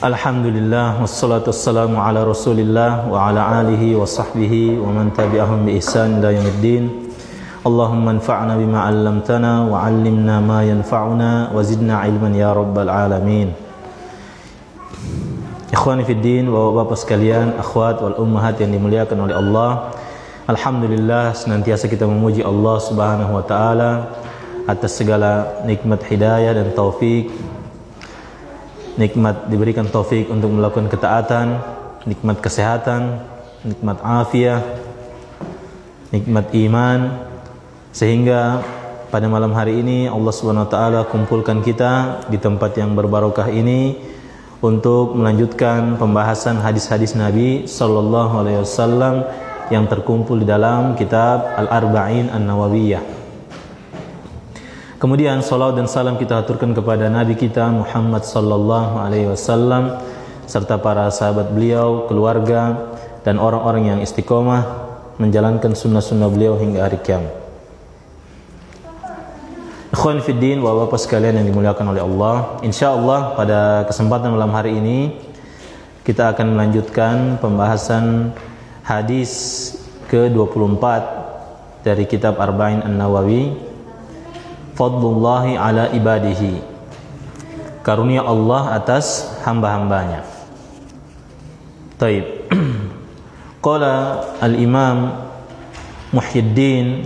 Alhamdulillah wassalatu wassalamu ala Rasulillah wa ala alihi wa sahbihi wa man tabi'ahum bi ihsan ila yaumiddin. Allahumma anfa'na bima 'allamtana wa 'allimna ma yanfa'una wa zidna ilman ya rabbal alamin. Ikhwani fid din, Bapak-bapak sekalian, akhwat wal ummahat yang dimuliakan oleh Allah. Alhamdulillah, senantiasa kita memuji Allah Subhanahu wa taala atas segala nikmat hidayah dan taufik. Nikmat diberikan taufik untuk melakukan ketaatan, nikmat kesehatan, nikmat afiah, nikmat iman, sehingga pada malam hari ini Allah Subhanahu wa taala kumpulkan kita di tempat yang berbarokah ini untuk melanjutkan pembahasan hadis-hadis Nabi sallallahu alaihi wasallam yang terkumpul di dalam kitab Al-Arba'in An-Nawawiyah. Kemudian salawat dan salam kita aturkan kepada Nabi kita Muhammad sallallahu alaihi wasallam serta para sahabat beliau, keluarga dan orang-orang yang istiqomah menjalankan sunnah-sunnah beliau hingga hari kiamat. Ikhwan fiddin, Bapak-bapak sekalian yang dimuliakan oleh Allah, insyaallah pada kesempatan malam hari ini kita akan melanjutkan pembahasan hadis ke-24 dari kitab Arba'in An-Nawawi, Fadlullahi ala ibadihi, karunia Allah atas hamba-hambanya. Taib. Qala al-Imam Muhyiddin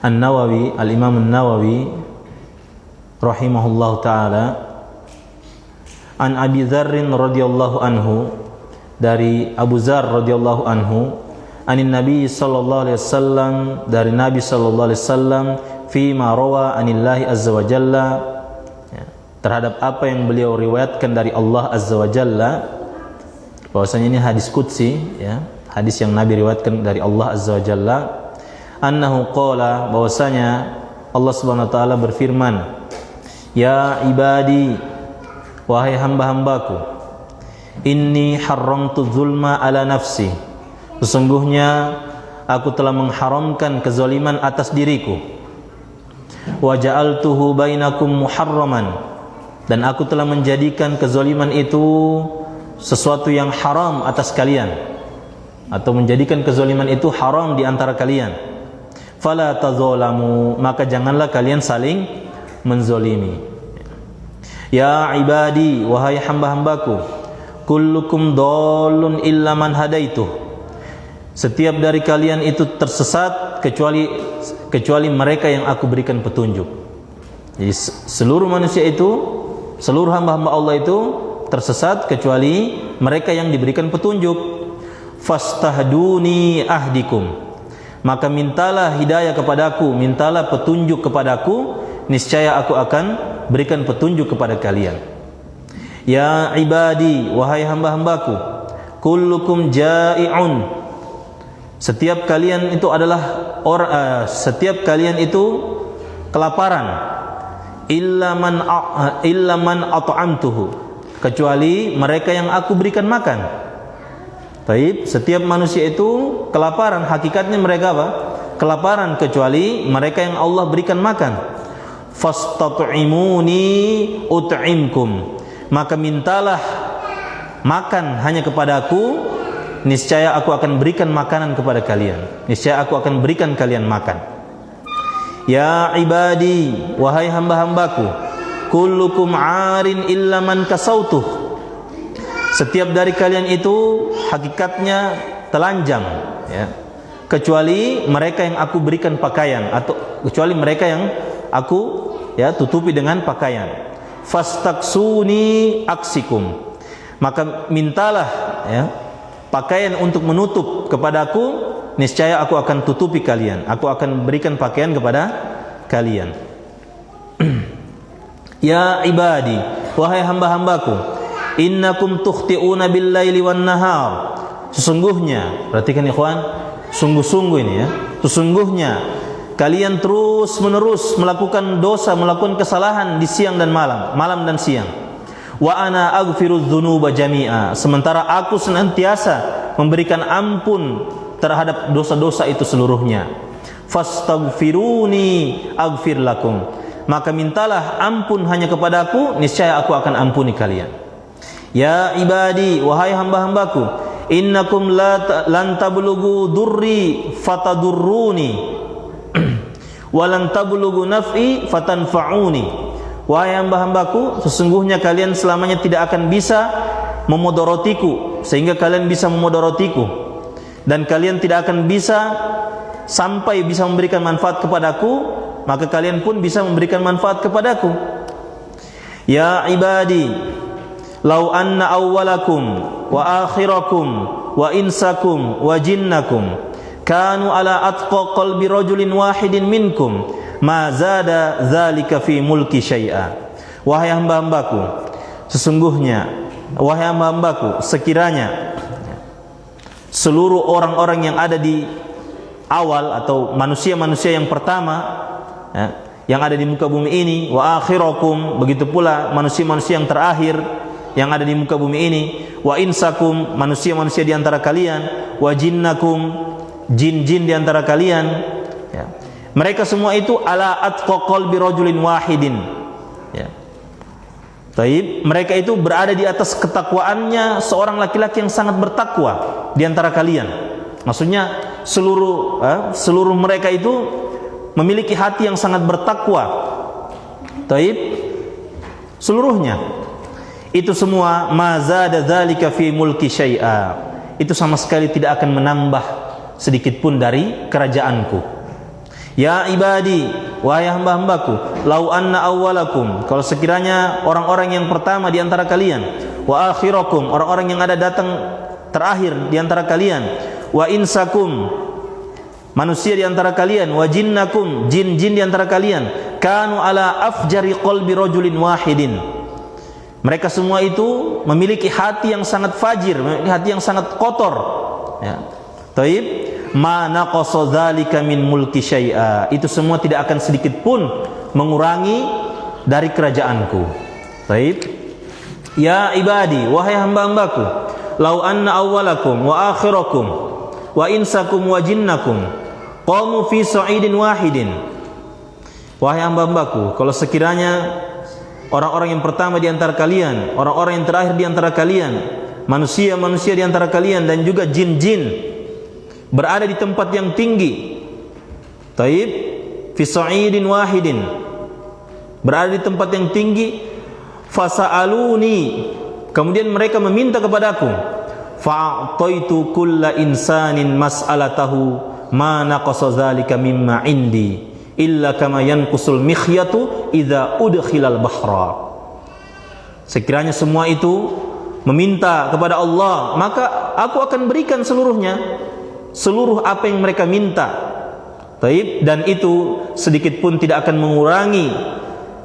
An-Nawawi, al-Imam An-Nawawi rahimahullahu taala, an Abi Dzar radhiyallahu anhu, dari Abu Dzar radhiyallahu anhu, anin Nabi sallallahu alaihi wasallam, dari Nabi sallallahu alaihi wasallam, fi ma rawa anillahi azza wa jalla, terhadap apa yang beliau riwayatkan dari Allah azza wa jalla, bahwasanya ini hadis qudsi, ya, hadis yang Nabi riwayatkan dari Allah azza wa jalla, annahu qala, bahwasanya Allah subhanahu wa taala berfirman, ya ibadi, wahai hamba-hambaku, inni haramtu zulma ala nafsi, sesungguhnya aku telah mengharamkan kezaliman atas diriku. Wa ja'altuhu bainakum muharraman, dan aku telah menjadikan kezaliman itu sesuatu yang haram atas kalian, atau menjadikan kezaliman itu haram di antara kalian. Fala tazalamu, maka janganlah kalian saling menzolimi. Ya ibadi, wahai hamba-hambaku, kullukum dhalun illa man hadaituh, setiap dari kalian itu tersesat kecuali mereka yang aku berikan petunjuk. Jadi seluruh manusia itu, seluruh hamba-hamba Allah itu tersesat kecuali mereka yang diberikan petunjuk. Fastahduni ahdikum, maka mintalah hidayah kepadaku, mintalah petunjuk kepadaku, niscaya aku akan berikan petunjuk kepada kalian. Ya ibadi, wahai hamba-hambaku, kullukum ja'i'un, setiap kalian itu adalah setiap kalian itu kelaparan, illa man at'amtuhu, kecuali mereka yang aku berikan makan. Baik, setiap manusia itu kelaparan, hakikatnya mereka apa? Kelaparan, kecuali mereka yang Allah berikan makan. Fastat'imuni ut'imkum, maka mintalah makan hanya kepadaku, niscaya aku akan berikan makanan kepada kalian, niscaya aku akan berikan kalian makan. Ya ibadi, wahai hamba-hambaku, kullukum 'arin illa man kasautuh, setiap dari kalian itu hakikatnya telanjang, ya, kecuali mereka yang aku berikan pakaian, atau kecuali mereka yang aku, ya, tutupi dengan pakaian. Fastaksuni aksikum, maka mintalah, ya, pakaian untuk menutup kepadaku, niscaya aku akan tutupi kalian, aku akan berikan pakaian kepada kalian. Ya ibadi, wahai hamba-hambaku, innakum tukhti'una bil-laili wan-nahar, sesungguhnya, perhatikan ikhwan, sungguh-sungguh ini, ya, sesungguhnya kalian terus-menerus melakukan dosa, melakukan kesalahan di siang dan malam, malam dan siang. Wa ana aghfirudz dzunuba jami'a, sementara aku senantiasa memberikan ampun terhadap dosa-dosa itu seluruhnya. Fastaghfiruni aghfir lakum, maka mintalah ampun hanya kepadaku, niscaya aku akan ampuni kalian. Ya ibadi, wahai hamba-hambaku, innakum lan tablughu durri fatadurruni wa lan tablughu naf'i fatanfa'uni. Wahai hamba-hambaku, sesungguhnya kalian selamanya tidak akan bisa memodorotiku sehingga kalian bisa memodorotiku, dan kalian tidak akan bisa sampai bisa memberikan manfaat kepadaku, maka kalian pun bisa memberikan manfaat kepadaku. Ya ibadi, law anna awwalakum wa akhirakum wa insakum wa jinnakum kanu ala atqa qalbi rajulin wahidin minkum ma zada dzalika fi mulki syai'a. Wahai hamba-hambaku, sesungguhnya wahai hamba-hambaku, sekiranya seluruh orang-orang yang ada di awal atau manusia-manusia yang pertama, ya, yang ada di muka bumi ini, wa akhirakum, begitu pula manusia-manusia yang terakhir yang ada di muka bumi ini, wa insakum, manusia-manusia di antara kalian, wa jinnakum, jin-jin di antara kalian, ya. Mereka semua itu ala atqa qalbi rajulin wahidin, ya. Taib, mereka itu berada di atas ketakwaannya seorang laki-laki yang sangat bertakwa di antara kalian. Maksudnya seluruh mereka itu memiliki hati yang sangat bertakwa. Taib, seluruhnya. Itu semua mazada dzalika fi mulki syai'a. Itu sama sekali tidak akan menambah sedikit pun dari kerajaanku. Ya ibadi, wahai hamba-hambaku, lau anna awwalakum, kalau sekiranya orang-orang yang pertama di antara kalian, wa akhirakum, orang-orang yang ada datang terakhir di antara kalian, wa insakum, manusia di antara kalian, wa jinnakum, jin-jin di antara kalian, kanu ala afjari qalbi rajulin wahidin. Mereka semua itu memiliki hati yang sangat fajir, memiliki hati yang sangat kotor, ya. Taib, ma naqasa dzalika min mulki syai'a. Itu semua tidak akan sedikit pun mengurangi dari kerajaanku. Taib. Ya ibadi, wahai hamba-hambaku, lau anna awwalakum wa akhirakum wa insakum wa jinnakum qamu fi sa'idin wahidin. Wahai hamba-hambaku, kalau sekiranya orang-orang yang pertama di antara kalian, orang-orang yang terakhir di antara kalian, manusia-manusia di antara kalian, dan juga jin-jin berada di tempat yang tinggi. Taib, fi sa'idin wahidin, berada di tempat yang tinggi. Fasa'aluni, kemudian mereka meminta kepadaku. Fa'ataitu kulla insanin mas'alatahu ma naqasa dzalika mimma indi illa kama yanqusul mikhyatu idza udkhilal bahra. Sekiranya semua itu meminta kepada Allah, maka aku akan berikan seluruhnya, seluruh apa yang mereka minta. Taib, dan itu sedikit pun tidak akan mengurangi,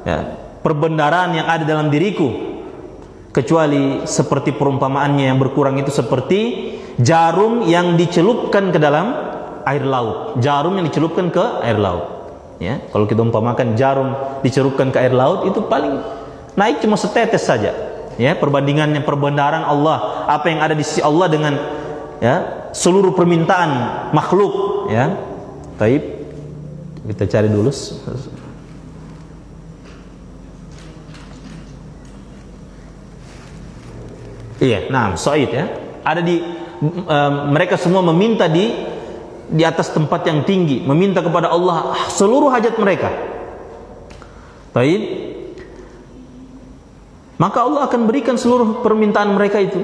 ya, perbendaharaan yang ada dalam diriku, kecuali seperti perumpamaannya yang berkurang itu seperti jarum yang dicelupkan ke dalam air laut. Jarum yang dicelupkan ke air laut, ya. Kalau kita umpamakan jarum dicelupkan ke air laut, itu paling naik cuma setetes saja, ya. Perbandingannya perbendaharaan Allah, apa yang ada di sisi Allah dengan, ya, seluruh permintaan makhluk, ya. Taib, kita cari dulu. Iya, nah, Sa'id, ya. Ada di mereka semua meminta di atas tempat yang tinggi, meminta kepada Allah seluruh hajat mereka. Taib, maka Allah akan berikan seluruh permintaan mereka itu,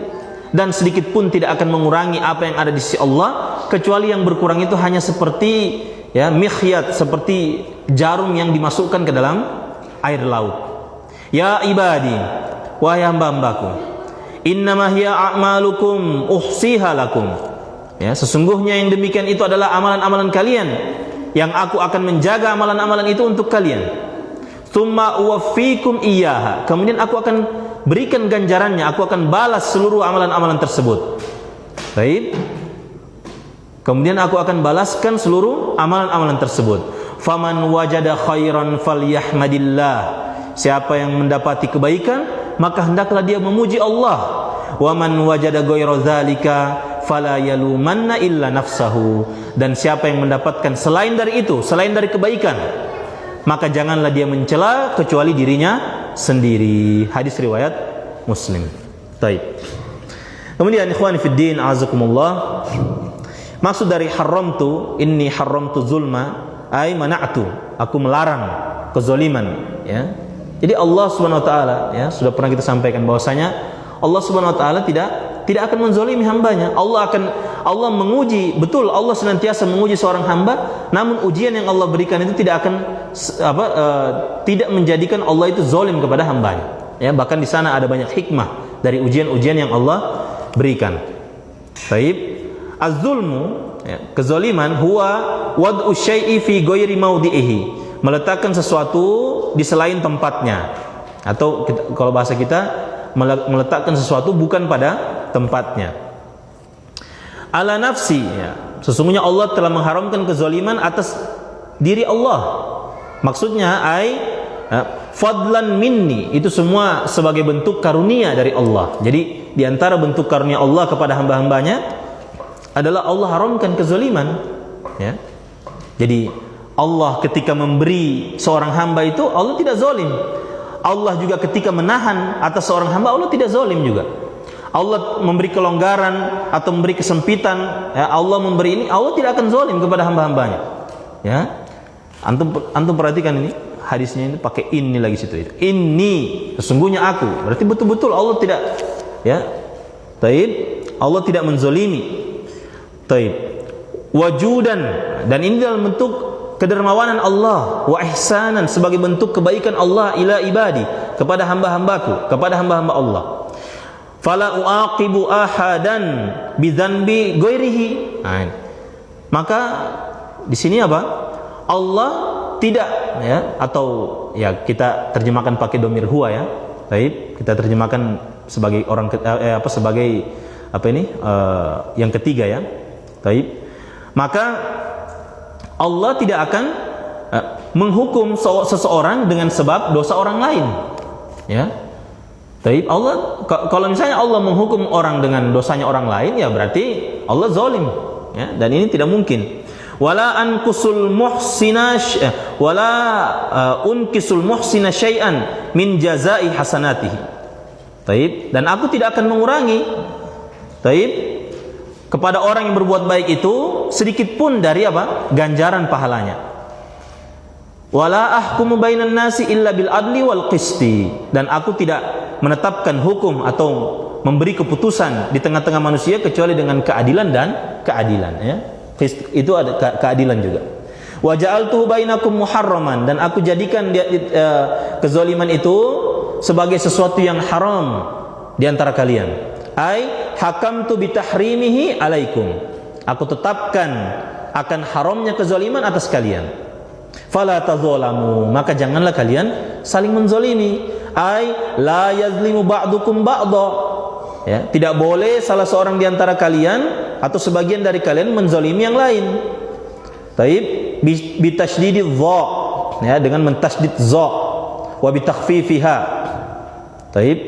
dan sedikit pun tidak akan mengurangi apa yang ada di sisi Allah, kecuali yang berkurang itu hanya seperti, ya, mikhyat, seperti jarum yang dimasukkan ke dalam air laut. Ya ibadi, wahai hamba-hambaku, innama hiya a'malukum uhsiha lakum. Ya, sesungguhnya yang demikian itu adalah amalan-amalan kalian, yang aku akan menjaga amalan-amalan itu untuk kalian. Tsumma uwaffikum iyyaha, kemudian aku akan berikan ganjarannya, aku akan balas seluruh amalan-amalan tersebut. Baik. Kemudian aku akan balaskan seluruh amalan-amalan tersebut. Faman wajada khairan falyahmadillah. Siapa yang mendapati kebaikan, maka hendaklah dia memuji Allah. Wa man wajada ghayra dzalika fala yalumanna illa nafsahu. Dan siapa yang mendapatkan selain dari itu, selain dari kebaikan, maka janganlah dia mencela kecuali dirinya sendiri. Hadis riwayat Muslim. Baik. Kemudian ikhwani fid din, azakumullah. Maksud dari haramtu, inni haramtu zulma, ay mana'tu, aku melarang kezaliman, ya. Jadi Allah Subhanahu wa taala, ya, sudah pernah kita sampaikan bahwasanya Allah Subhanahu wa taala tidak akan menzalimi hambanya. Allah menguji, betul, Allah senantiasa menguji seorang hamba, namun ujian yang Allah berikan itu tidak akan tidak menjadikan Allah itu zalim kepada hambanya. Ya, bahkan di sana ada banyak hikmah dari ujian-ujian yang Allah berikan. Baik. Az-zulmu, ya, kezaliman, huwa wad'u syai'i fi ghairi mawdi'ihi, meletakkan sesuatu di selain tempatnya, atau kalau bahasa kita meletakkan sesuatu bukan pada tempatnya. Ala nafsi, ya, sesungguhnya Allah telah mengharamkan kezaliman atas diri Allah. Maksudnya fadlan minni, itu semua sebagai bentuk karunia dari Allah. Jadi di antara bentuk karunia Allah kepada hamba-hambanya adalah Allah haramkan kezaliman, ya. Jadi Allah ketika memberi seorang hamba itu Allah tidak zalim. Allah juga ketika menahan atas seorang hamba Allah tidak zalim juga. Allah memberi kelonggaran atau memberi kesempitan, ya, Allah memberi ini, Allah tidak akan zalim kepada hamba-hambanya. Ya. Antum perhatikan ini, hadisnya ini pakai ini lagi situ itu. Ini sesungguhnya aku. Berarti betul-betul Allah tidak, ya. Taib, Allah tidak menzalimi. Taib. Wajudan, dan ini dalam bentuk kedermawanan Allah, wa ihsanan, sebagai bentuk kebaikan Allah ila ibadi, kepada hamba-hambaku, kepada hamba-hamba Allah. Fala uaqibu ahadan bidzanbi ghairihi. Nah, maka di sini apa? Allah tidak, ya, atau ya kita terjemahkan pakai domir huwa, ya. Baik, kita terjemahkan sebagai orang sebagai apa ini? Yang ketiga, ya. Baik. Maka Allah tidak akan menghukum seseorang dengan sebab dosa orang lain, ya. Baik, Allah, kalau misalnya Allah menghukum orang dengan dosanya orang lain, ya berarti Allah zalim, ya, dan ini tidak mungkin. Wala ankusul muhsina wala unkisul muhsina syai'an min jazai hasanatihi. Baik, dan aku tidak akan mengurangi, baik, kepada orang yang berbuat baik itu sedikit pun dari apa? Ganjaran pahalanya. Wala ahkumu bainan nasi illa bil adli wal qisti, dan aku tidak menetapkan hukum atau memberi keputusan di tengah-tengah manusia kecuali dengan keadilan dan keadilan, ya. Itu ada keadilan juga. Wa ja'altuhu bainakum muharraman, dan aku jadikan kezaliman itu sebagai sesuatu yang haram di antara kalian. Ai hakamtu bitahrimihi alaikum, aku tetapkan akan haramnya kezaliman atas kalian. Fala tadzalamu, maka janganlah kalian saling menzalimi. Ai la yazlimu ba'dukum ba'dha, ya, tidak boleh salah seorang di antara kalian atau sebagian dari kalian menzalimi yang lain. Taib, bitasydididz dha, ya, dengan mentasydid za, wa bitakhfifiha. Taib.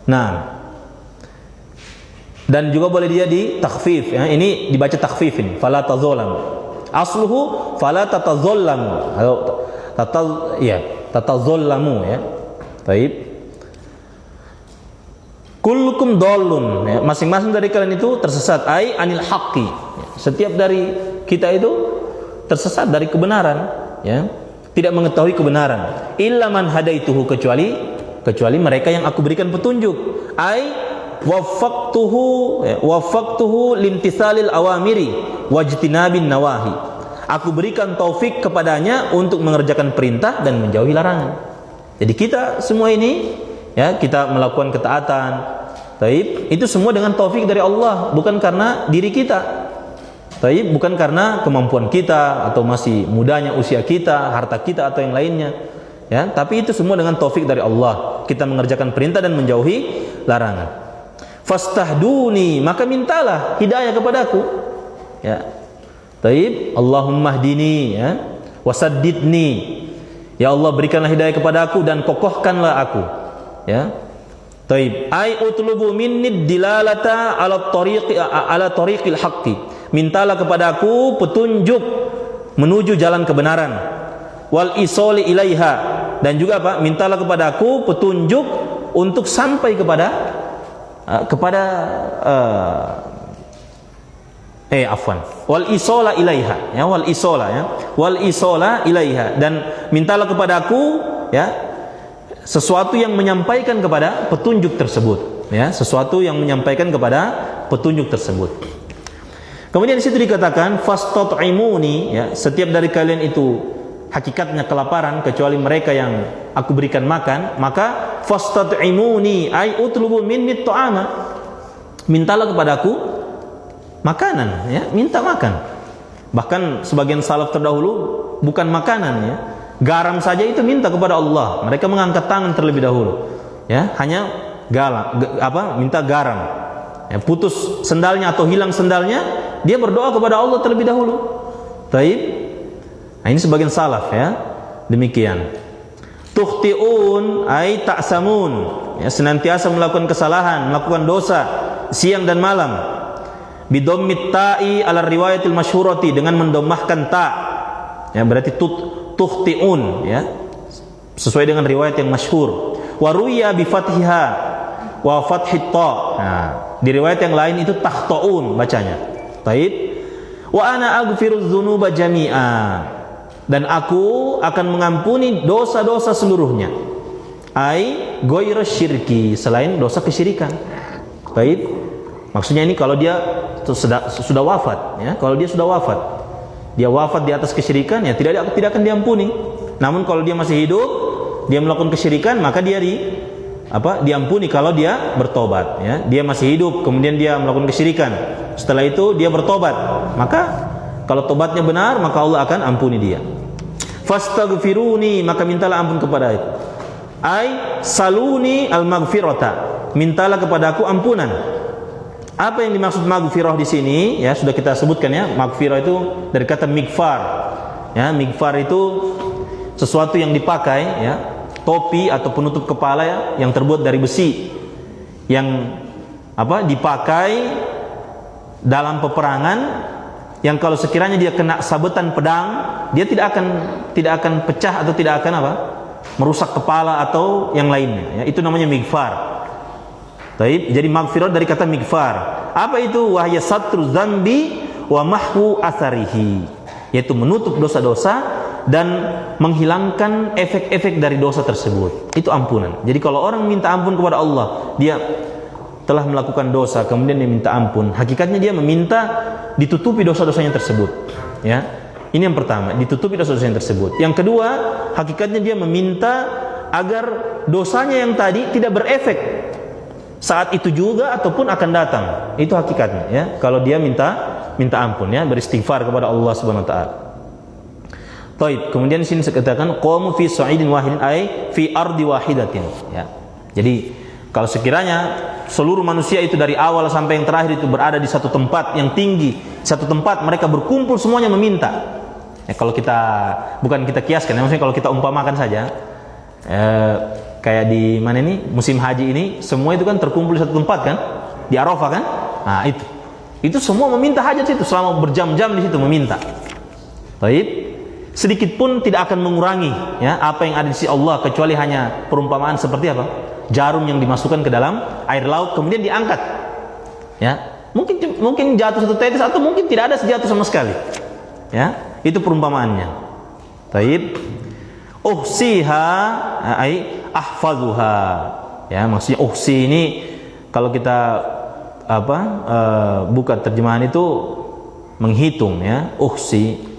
Nah, dan juga boleh dia di takhfif, ya. Ini dibaca takhfifin, fala tadzalam. Asluhu fala tatadzallamu, atau tatadzallamu, ya. Baik. Kullukum dhallun, ya. Masing-masing dari kalian itu tersesat, ai anil haqqi. Setiap dari kita itu tersesat dari kebenaran, ya. Tidak mengetahui kebenaran. Illa man hadaituhu, kecuali mereka yang aku berikan petunjuk. Ai waffaqtuhu limtithalil awamiri wajtinabin nawahi. Aku berikan taufik kepadanya untuk mengerjakan perintah dan menjauhi larangan. Jadi kita semua ini, ya, kita melakukan ketaatan, taib, itu semua dengan taufik dari Allah, bukan karena diri kita. Taib, bukan karena kemampuan kita atau masih mudanya usia kita, harta kita atau yang lainnya. Ya, tapi itu semua dengan taufik dari Allah. Kita mengerjakan perintah dan menjauhi larangan. Fastahduni, maka mintalah hidayah kepadaku, ya. Taib, Allahumma hdini, ya, wasaddidni, ya Allah berikanlah hidayah kepadaku dan kokohkanlah aku, ya. Taib, ai utlubu minni dilalata ala tariqil haqqi, mintalah kepadaku petunjuk menuju jalan kebenaran. Wal isoli ilaiha, dan juga apa? Mintalah kepadaku petunjuk untuk sampai kepada wal isola ilaiha, ya, wal isola, ya, wal isola ilaiha, dan mintalah kepadaku, ya, sesuatu yang menyampaikan kepada petunjuk tersebut, ya, sesuatu yang menyampaikan kepada petunjuk tersebut. Kemudian di situ dikatakan fastat'imuni, ya, setiap dari kalian itu hakikatnya kelaparan kecuali mereka yang aku berikan makan, maka fastat'imuni ay utlubu minni ta'ama, mintalah kepadaku makanan, ya, minta makan. Bahkan sebagian salaf terdahulu bukan makanan, ya, garam saja itu minta kepada Allah. Mereka mengangkat tangan terlebih dahulu, ya, hanya minta garam, ya, putus sendalnya atau hilang sendalnya, dia berdoa kepada Allah terlebih dahulu. Taib. Nah, ini sebagian salaf, ya, demikian. Tukhti'un ay ta'samun, ya, senantiasa melakukan kesalahan, melakukan dosa siang dan malam. Bidommit ta'i ala riwayatil masyhurati, dengan mendomahkan ta, ya, berarti tukhti'un, ya, sesuai dengan riwayat yang masyhur. Wa ruya bi fathiha wa fathit ta. Nah, di riwayat yang lain itu takhtaun bacanya. Taib. Wa ana aghfirudz dzunuba jami'a, dan aku akan mengampuni dosa-dosa seluruhnya. Ai ghairu syirki, selain dosa kesyirikan. Baik. Maksudnya ini kalau dia sudah wafat, ya. Kalau dia sudah wafat, dia wafat di atas kesyirikan, ya, tidak akan diampuni. Namun kalau dia masih hidup, dia melakukan kesyirikan, maka dia diampuni kalau dia bertobat, ya. Dia masih hidup kemudian dia melakukan kesyirikan, setelah itu dia bertobat, maka kalau tobatnya benar, maka Allah akan ampuni dia. Fastaghfiruni, maka mintalah ampun kepada aku. Ai saluni al-maghfirata, mintalah kepadaku ampunan. Apa yang dimaksud maghfirah di sini? Ya, sudah kita sebutkan, ya. Maghfirah itu dari kata mighfar. Ya, mighfar itu sesuatu yang dipakai, ya, topi atau penutup kepala, ya, yang terbuat dari besi, yang dipakai dalam peperangan, yang kalau sekiranya dia kena sabetan pedang, dia tidak akan pecah atau tidak akan merusak kepala atau yang lainnya, ya. Itu namanya mighfar. Taib. Jadi maghfirah dari kata mighfar. Apa itu? Wahya satru dzambi wa mahwu atharihi, yaitu menutup dosa-dosa dan menghilangkan efek-efek dari dosa tersebut. Itu ampunan. Jadi kalau orang minta ampun kepada Allah, dia telah melakukan dosa kemudian dia minta ampun, hakikatnya dia meminta ditutupi dosa-dosanya tersebut, ya. Ini yang pertama, ditutupi dosa-dosanya tersebut. Yang kedua, hakikatnya dia meminta agar dosanya yang tadi tidak berefek saat itu juga ataupun akan datang. Itu hakikatnya, ya. Kalau dia minta ampun, ya, beristighfar kepada Allah Subhanahu wa taala. Taib. Kemudian di sini dikatakan qamu fi sa'idin wahidin ay fi ardi wahidatin, ya. Jadi kalau sekiranya seluruh manusia itu dari awal sampai yang terakhir itu berada di satu tempat yang tinggi, satu tempat mereka berkumpul semuanya meminta. Ya, kalau bukan kita kiaskan, ya, maksudnya kalau kita umpamakan saja, kayak di mana ini musim haji ini, semua itu kan terkumpul di satu tempat kan, di Arafah kan. Nah, itu semua meminta hajat itu selama berjam-jam di situ meminta. Baik. Sedikit pun tidak akan mengurangi, ya, apa yang ada di sisi Allah, kecuali hanya perumpamaan seperti apa? Jarum yang dimasukkan ke dalam air laut kemudian diangkat, ya. Mungkin jatuh satu tetes atau mungkin tidak ada jatuh sama sekali, ya. Itu perumpamaannya. Taib. Uhsiha ai ahfazuha, ya, maksudnya uhsi ini kalau kita buka terjemahan itu menghitung, ya. Uhsi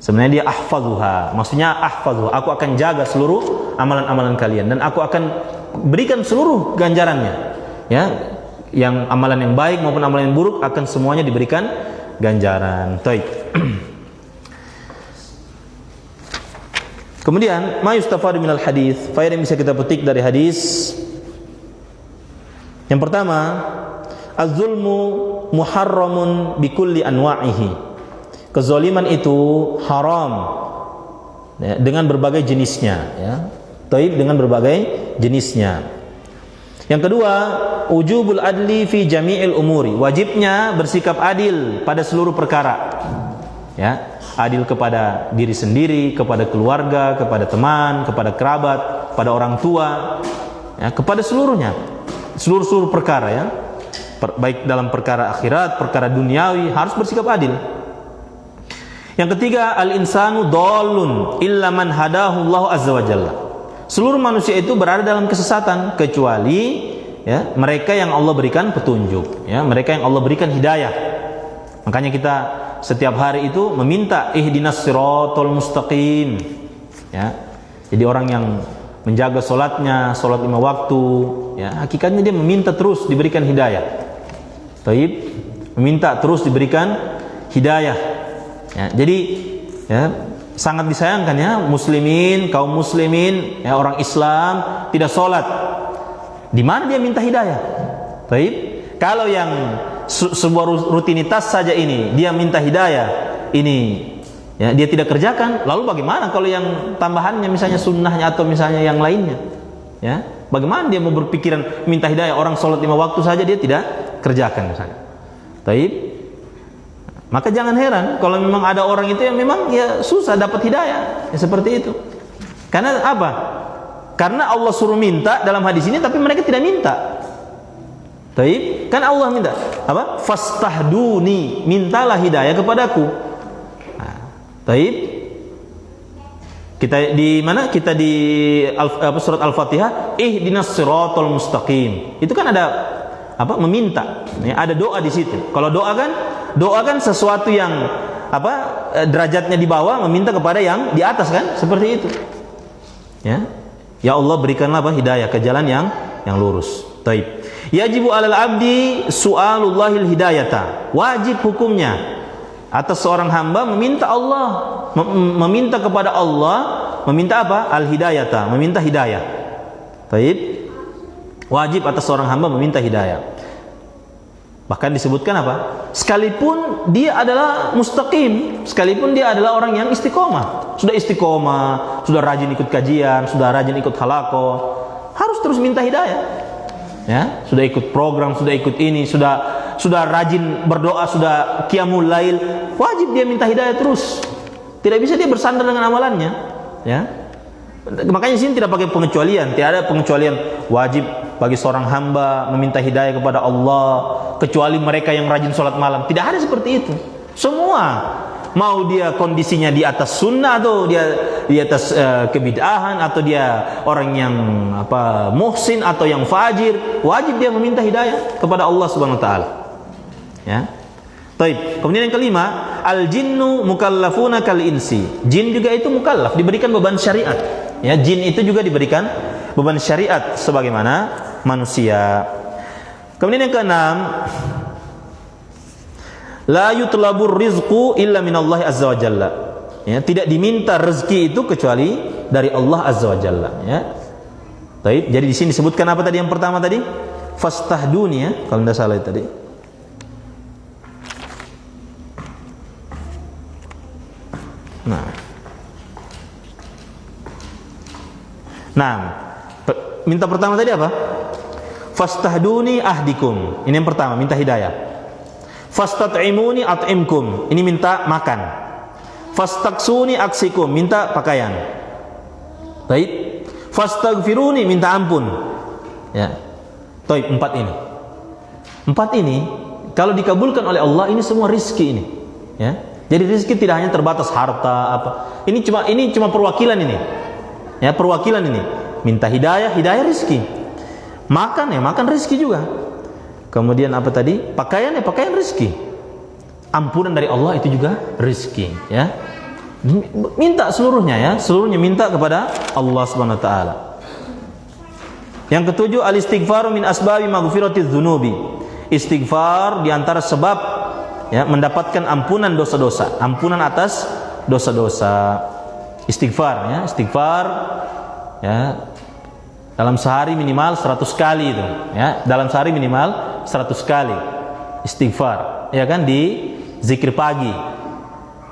sebenarnya dia ahfazuha, maksudnya ahfazuha, aku akan jaga seluruh amalan-amalan kalian dan aku akan berikan seluruh ganjarannya, ya, yang amalan yang baik maupun amalan yang buruk akan semuanya diberikan ganjaran. Baik. Kemudian ma yustafadu minal hadis, faedah yang bisa kita petik dari hadis. Yang pertama, az-zulmu muharramun bikulli anwa'ihi. Kezaliman itu haram, ya, dengan berbagai jenisnya, ya. Taib, dengan berbagai jenisnya. Yang kedua, ujubul adli fi jami'il umuri, wajibnya bersikap adil pada seluruh perkara, ya. adil kepada diri sendiri, kepada keluarga, kepada teman, kepada kerabat, kepada orang tua, ya, kepada seluruhnya, seluruh perkara, ya, baik dalam perkara akhirat, perkara duniawi, harus bersikap adil. Yang ketiga, al-insanu dhalun illa man hadahu Allah azza wa jalla. Seluruh manusia itu berada dalam kesesatan kecuali, ya, mereka yang Allah berikan petunjuk, ya, mereka yang Allah berikan hidayah. Makanya kita setiap hari itu meminta ihdinas siratal mustaqim, ya. Jadi orang yang menjaga sholatnya, sholat 5 waktu, ya, hakikatnya dia meminta terus diberikan hidayah. Taib, meminta terus diberikan hidayah. Ya, jadi, ya, sangat disayangkan, ya, muslimin, kaum muslimin, ya, orang Islam tidak sholat. Di mana dia minta hidayah? Taib, kalau yang sebuah rutinitas saja ini dia minta hidayah, ini, ya, dia tidak kerjakan, lalu bagaimana kalau yang tambahannya misalnya sunnahnya atau misalnya yang lainnya, ya, bagaimana dia mau berpikiran minta hidayah? Orang sholat 5 waktu saja dia tidak kerjakan misalnya. Taib, maka jangan heran kalau memang ada orang itu yang memang, ya, susah dapat hidayah, ya, seperti itu. Karena apa? Karena Allah suruh minta dalam hadis ini, tapi mereka tidak minta. Taib, kan Allah minta apa? Fastahduni, mintalah hidayah kepadaku. Nah, taib. Kita di mana? Kita di surat Al-Fatihah, ihdinas siratal mustaqim. Itu kan ada apa? Meminta. Ya, ada doa di situ. Kalau doa kan sesuatu yang apa? Derajatnya di bawah, meminta kepada yang di atas, kan? Seperti itu. Ya. Ya Allah, berikanlah apa? Hidayah ke jalan yang lurus. Taib. Yajibu 'alal 'abdi su'alullahil hidayata. Wajib hukumnya atas seorang hamba meminta Allah, meminta kepada Allah, meminta apa? Al-hidayata, meminta hidayah. Taib. Wajib atas seorang hamba meminta hidayah. Bahkan disebutkan apa? Sekalipun dia adalah mustaqim, sekalipun dia adalah orang yang istiqomah, sudah rajin ikut kajian, sudah rajin ikut halaqah, harus terus minta hidayah. Ya, sudah ikut program, sudah ikut ini, sudah rajin berdoa, sudah qiyamul lail, wajib dia minta hidayah terus. Tidak bisa dia bersandar dengan amalannya, ya. Makanya sini tidak pakai pengecualian, tidak ada pengecualian wajib bagi seorang hamba meminta hidayah kepada Allah kecuali mereka yang rajin sholat malam. Tidak ada seperti itu. Semua, mau dia kondisinya di atas sunnah atau dia di atas kebid'ahan, atau dia orang yang apa muhsin atau yang fajir, wajib dia meminta hidayah kepada Allah Subhanahu wa taala. Ya. Baik. Kemudian yang kelima, al jinnu mukallafuna kal insi. Jin juga itu mukallaf, diberikan beban syariat. Ya, jin itu juga diberikan beban syariat sebagaimana manusia. Kemudian yang keenam, la yutlabur rizqu illa minallahi azza wa jalla. Ya, tidak diminta rezeki itu kecuali dari Allah azza wa jalla, ya. Baik, jadi di sini disebutkan apa tadi yang pertama tadi? Fastahduni, ya, kalau tidak salah tadi. Nah, minta pertama tadi apa? Fastahduni ahdikum. Ini yang pertama, minta hidayah. Fastat'imuni at'imkum. Ini minta makan. Fastaksuni aksikum, minta pakaian. Baik. Fastaghfiruni, minta ampun. Ya. Baik, 4 ini. 4 ini kalau dikabulkan oleh Allah, ini semua rizki ini. Ya. Jadi rizki tidak hanya terbatas harta apa. Ini cuma perwakilan ini. Ya, perwakilan ini. Minta hidayah, hidayah rizki. Makan, ya, makan rizki juga. Kemudian apa tadi? Pakaian, ya, pakaian rizki. Ampunan dari Allah itu juga rizki, ya. Minta seluruhnya, ya, seluruhnya minta kepada Allah Subhanahu wa taala. Yang ketujuh, al-istighfaru min asbabi maghfiratiz dzunubi. Istighfar di antara sebab, ya, mendapatkan ampunan dosa-dosa, ampunan atas dosa-dosa. Istighfar, ya, istighfar, ya, dalam sehari minimal 100 kali itu, ya, dalam sehari minimal 100 kali istighfar, ya kan, di zikir pagi.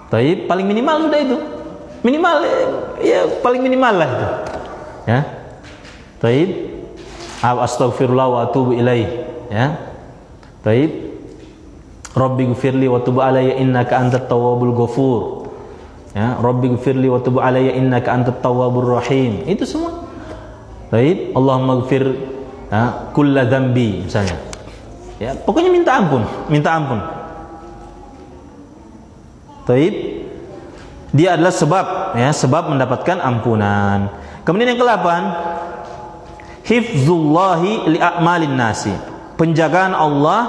Tapi paling minimal sudah itu, minimal, ya, paling minimal lah itu, ya. Taib, astaghfirullah wa atubu ilaih, ya. Taib, Rabbi ghfirli wa tub alayya innaka antat tawwabul ghafur. Ya, Rabbighfirli wa tub alayya innaka antat tawwabur rahim. Itu semua. Baik, Allahumma ighfir kulla dzambi misalnya. Ya, pokoknya minta ampun, minta ampun. Baik. Dia adalah sebab, ya, sebab mendapatkan ampunan. Kemudian yang ke-8, hifzullahi li a'malin nasi. Penjagaan Allah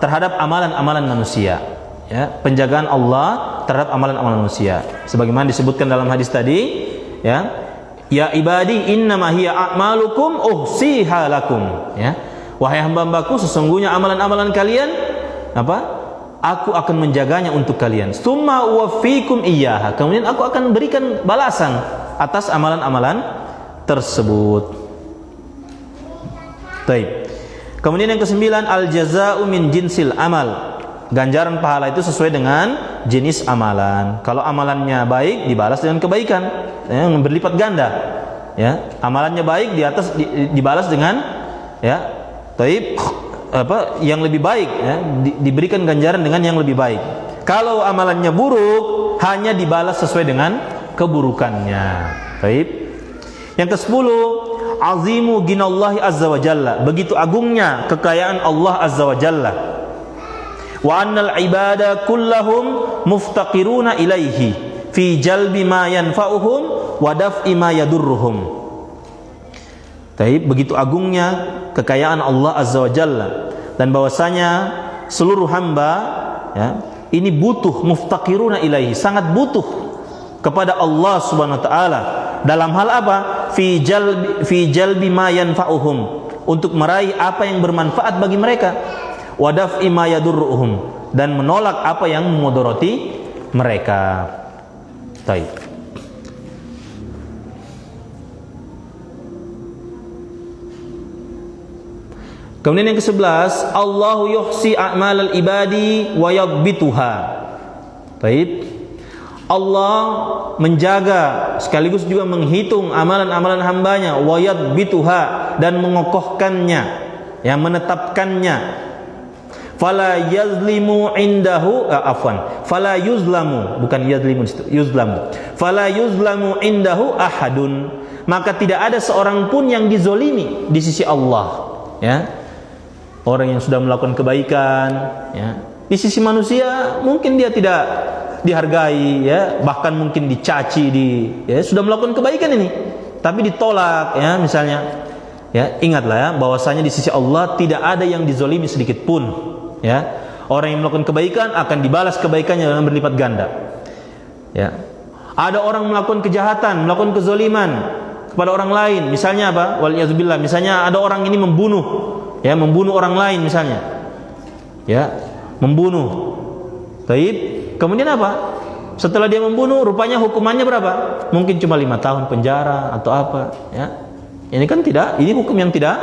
terhadap amalan-amalan manusia. Ya, penjagaan Allah terhadap amalan-amalan manusia. Sebagaimana disebutkan dalam hadis tadi, ya, ya ibadi innama hiya a'malukum uhsiha lakum. Ya. Wahai hamba-hambaku, sesungguhnya amalan-amalan kalian aku akan menjaganya untuk kalian. Tsumma uwaffikum iyyaha. Kemudian aku akan berikan balasan atas amalan-amalan tersebut. Baik. Kemudian yang ke-9, al-jazaa'u min jinsil amal. Ganjaran pahala itu sesuai dengan jenis amalan. Kalau amalannya baik, dibalas dengan kebaikan, yang berlipat ganda. Ya, amalannya baik dibalas dengan, ya, taib, yang lebih baik, ya, diberikan ganjaran dengan yang lebih baik. Kalau amalannya buruk, hanya dibalas sesuai dengan keburukannya. Taib. Yang ke-10, azimu ginallahi azza wa jalla. Begitu agungnya kekayaan Allah azza wa jalla. Wa annal ibada kullahum muftaqiruna ilaihi fi jalbi ma yanfa'uhum wa daf'i ma yadurruhum. Taib, begitu agungnya kekayaan Allah azza wa jalla, dan bahwasanya seluruh hamba, ya, ini butuh, muftaqiruna ilaihi, sangat butuh kepada Allah subhanahu wa ta'ala. Dalam hal apa? Fi jalbi ma yanfa'uhum, untuk meraih apa yang bermanfaat bagi mereka. Wa daf'i ma yadurruhum, dan menolak apa yang memudarati mereka. Taib. Kemudian yang ke-11, Allahu yuhsi a'malal ibadi wa yaghbituha. Baik. Allah menjaga sekaligus juga menghitung amalan-amalan hambanya, wa yaghbituha, dan mengokohkannya, yang menetapkannya. Fala yazlimu indahu fala yuzlamu, bukan yazlimu, yuzlamu. Fala yuzlamu indahu ahadun. Maka tidak ada seorang pun yang dizolimi di sisi Allah. Ya. Orang yang sudah melakukan kebaikan, ya, di sisi manusia mungkin dia tidak dihargai, ya, bahkan mungkin dicaci, ya, sudah melakukan kebaikan ini, tapi ditolak, ya, misalnya, ya, ingatlah, ya, bahwasanya di sisi Allah tidak ada yang dizolimi sedikit pun, ya. Orang yang melakukan kebaikan akan dibalas kebaikannya dengan berlipat ganda, ya. Ada orang melakukan kejahatan, melakukan kezoliman kepada orang lain, misalnya apa? Waliyadzubillah, misalnya ada orang ini membunuh, ya, membunuh orang lain misalnya, ya, membunuh. Taib. Kemudian apa? Setelah dia membunuh, rupanya hukumannya berapa? Mungkin cuma 5 tahun penjara atau apa, ya. Ini kan tidak, ini hukum yang tidak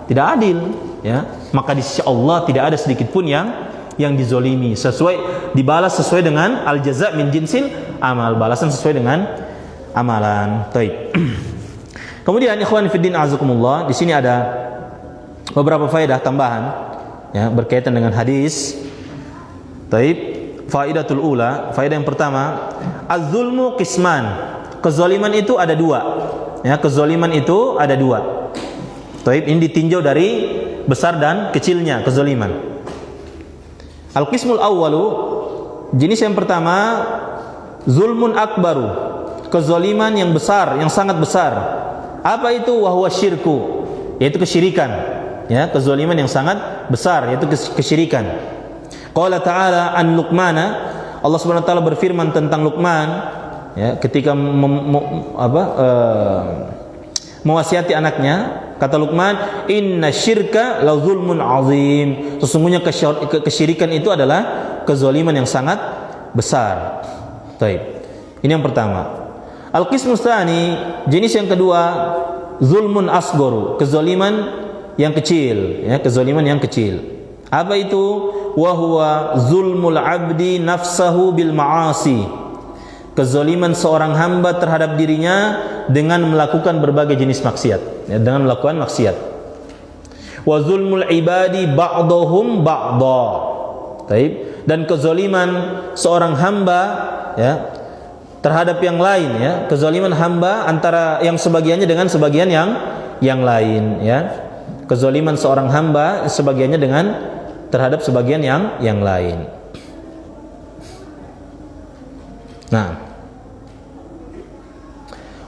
adil, ya. Maka di sisi Allah tidak ada sedikit pun yang dizolimi, dibalas sesuai dengan al-jaza' min jinsil amal, balasan sesuai dengan amalan. Taib. Kemudian ikhwan fillah azakumullah, di sini ada beberapa faedah tambahan, ya, berkaitan dengan hadis. Taib. Faidatul ula, faedah yang pertama, az-zulmu qisman. Kezaliman itu ada dua. Ya, kezaliman itu ada dua. Taib, ini ditinjau dari besar dan kecilnya kezaliman. Al-qismul awwalu, jenis yang pertama, zulmun akbaru. Kezaliman yang besar, yang sangat besar. Apa itu? Wa huwa syirku, yaitu kesyirikan. Ya, kezaliman yang sangat besar, yaitu kesyirikan. Qala ta'ala an Luqmana, Allah Subhanahu wa taala berfirman tentang Luqman, ya, ketika mewasiati anaknya, kata Luqman, inna syirka la zulmun azim. Sesungguhnya kesyirikan itu adalah kezaliman yang sangat besar. Baik. Ini yang pertama. Al-qismus tsani, jenis yang kedua, zulmun asgharu, kezaliman yang kecil, ya, kezaliman yang kecil. Apa itu? Wa huwa zulmul abdi nafsahu bil ma'asi. Kezaliman seorang hamba terhadap dirinya dengan melakukan berbagai jenis maksiat, ya, dengan melakukan maksiat. Wa zulmul ibadi ba'dhum ba'dha. Baik. Dan kezaliman seorang hamba, ya, terhadap yang lain, ya. Kezaliman hamba antara yang sebagiannya dengan sebagian yang lain, ya. Kezaliman seorang hamba sebagiannya dengan terhadap sebagian yang lain. Nah,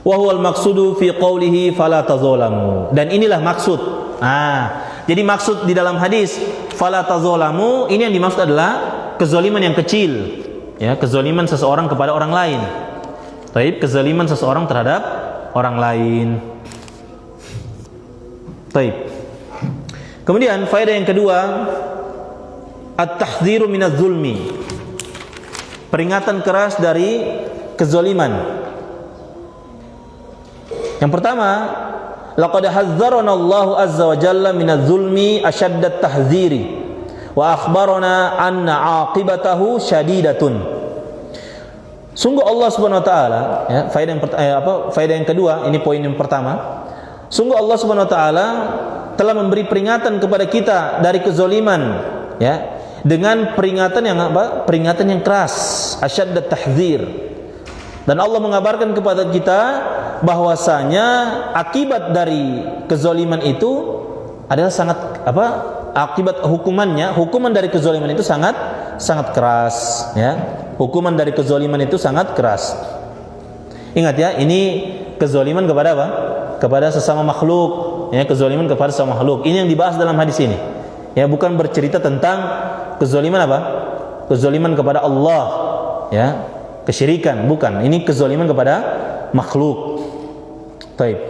wa huwal maqsudu fi qawlihi fala tazalamu. Dan inilah maksud. Jadi maksud di dalam hadis fala tazalamu ini yang dimaksud adalah kezaliman yang kecil, ya, kezaliman seseorang kepada orang lain. Taib, kezaliman seseorang terhadap orang lain. Taib. Kemudian faedah yang kedua, at-tahdhiru minadz zulmi. Peringatan keras dari kezaliman. Yang pertama, laqad hazzarana Allahu azza wa jalla minadz zulmi ashaddat tahdziri wa akhbarana anna 'aqibatahu syadidatun. Sungguh Allah Subhanahu wa taala, ya, faedah yang kedua, ini poin yang pertama. Sungguh Allah Subhanahu wa taala telah memberi peringatan kepada kita dari kezaliman, ya, dengan peringatan yang apa? Peringatan yang keras, asyaddat tahdzir. Dan Allah mengabarkan kepada kita bahwasanya akibat dari kezaliman itu adalah sangat akibat hukuman dari kezaliman itu sangat keras, ya. Hukuman dari kezaliman itu sangat keras. Ingat, ya, ini kezaliman kepada apa? Kepada sesama makhluk, ya, kezaliman kepada sesama makhluk. Ini yang dibahas dalam hadis ini. Ya, bukan bercerita tentang kezaliman apa? Kezaliman kepada Allah, ya, kesyirikan, bukan. Ini kezaliman kepada makhluk. Baik.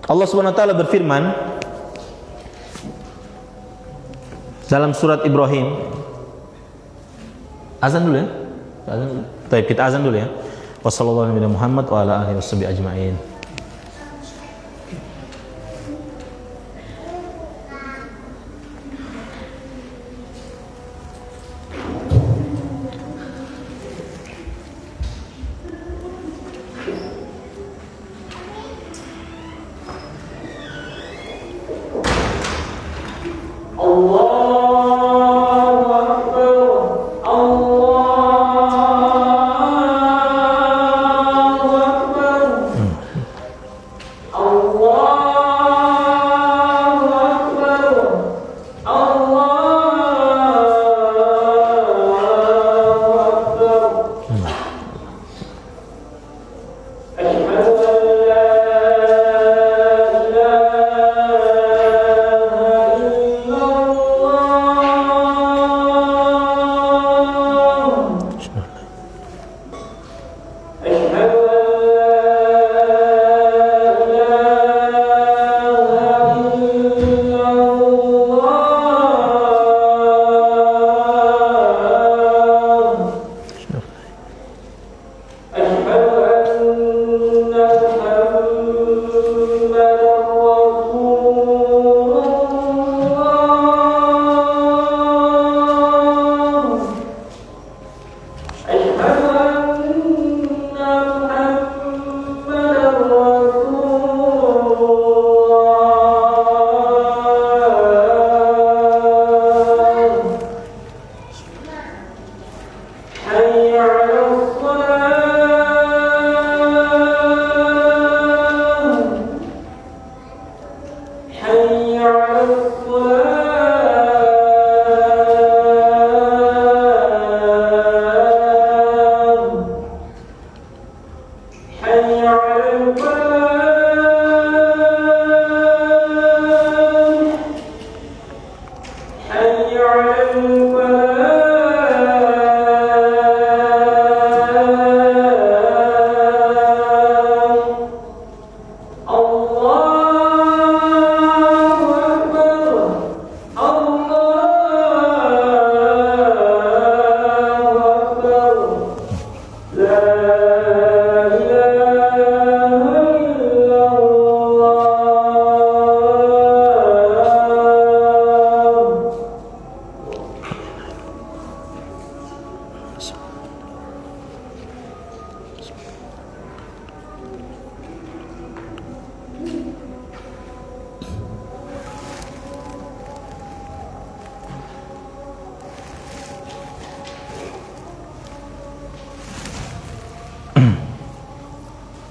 Allah Subhanahu wa taala berfirman dalam surat Ibrahim. Azan dulu, ya. Azan dulu. Baik, kita azan dulu, ya. Wassallallahu alaihi Muhammad wa ala alihi washabihi ajmain.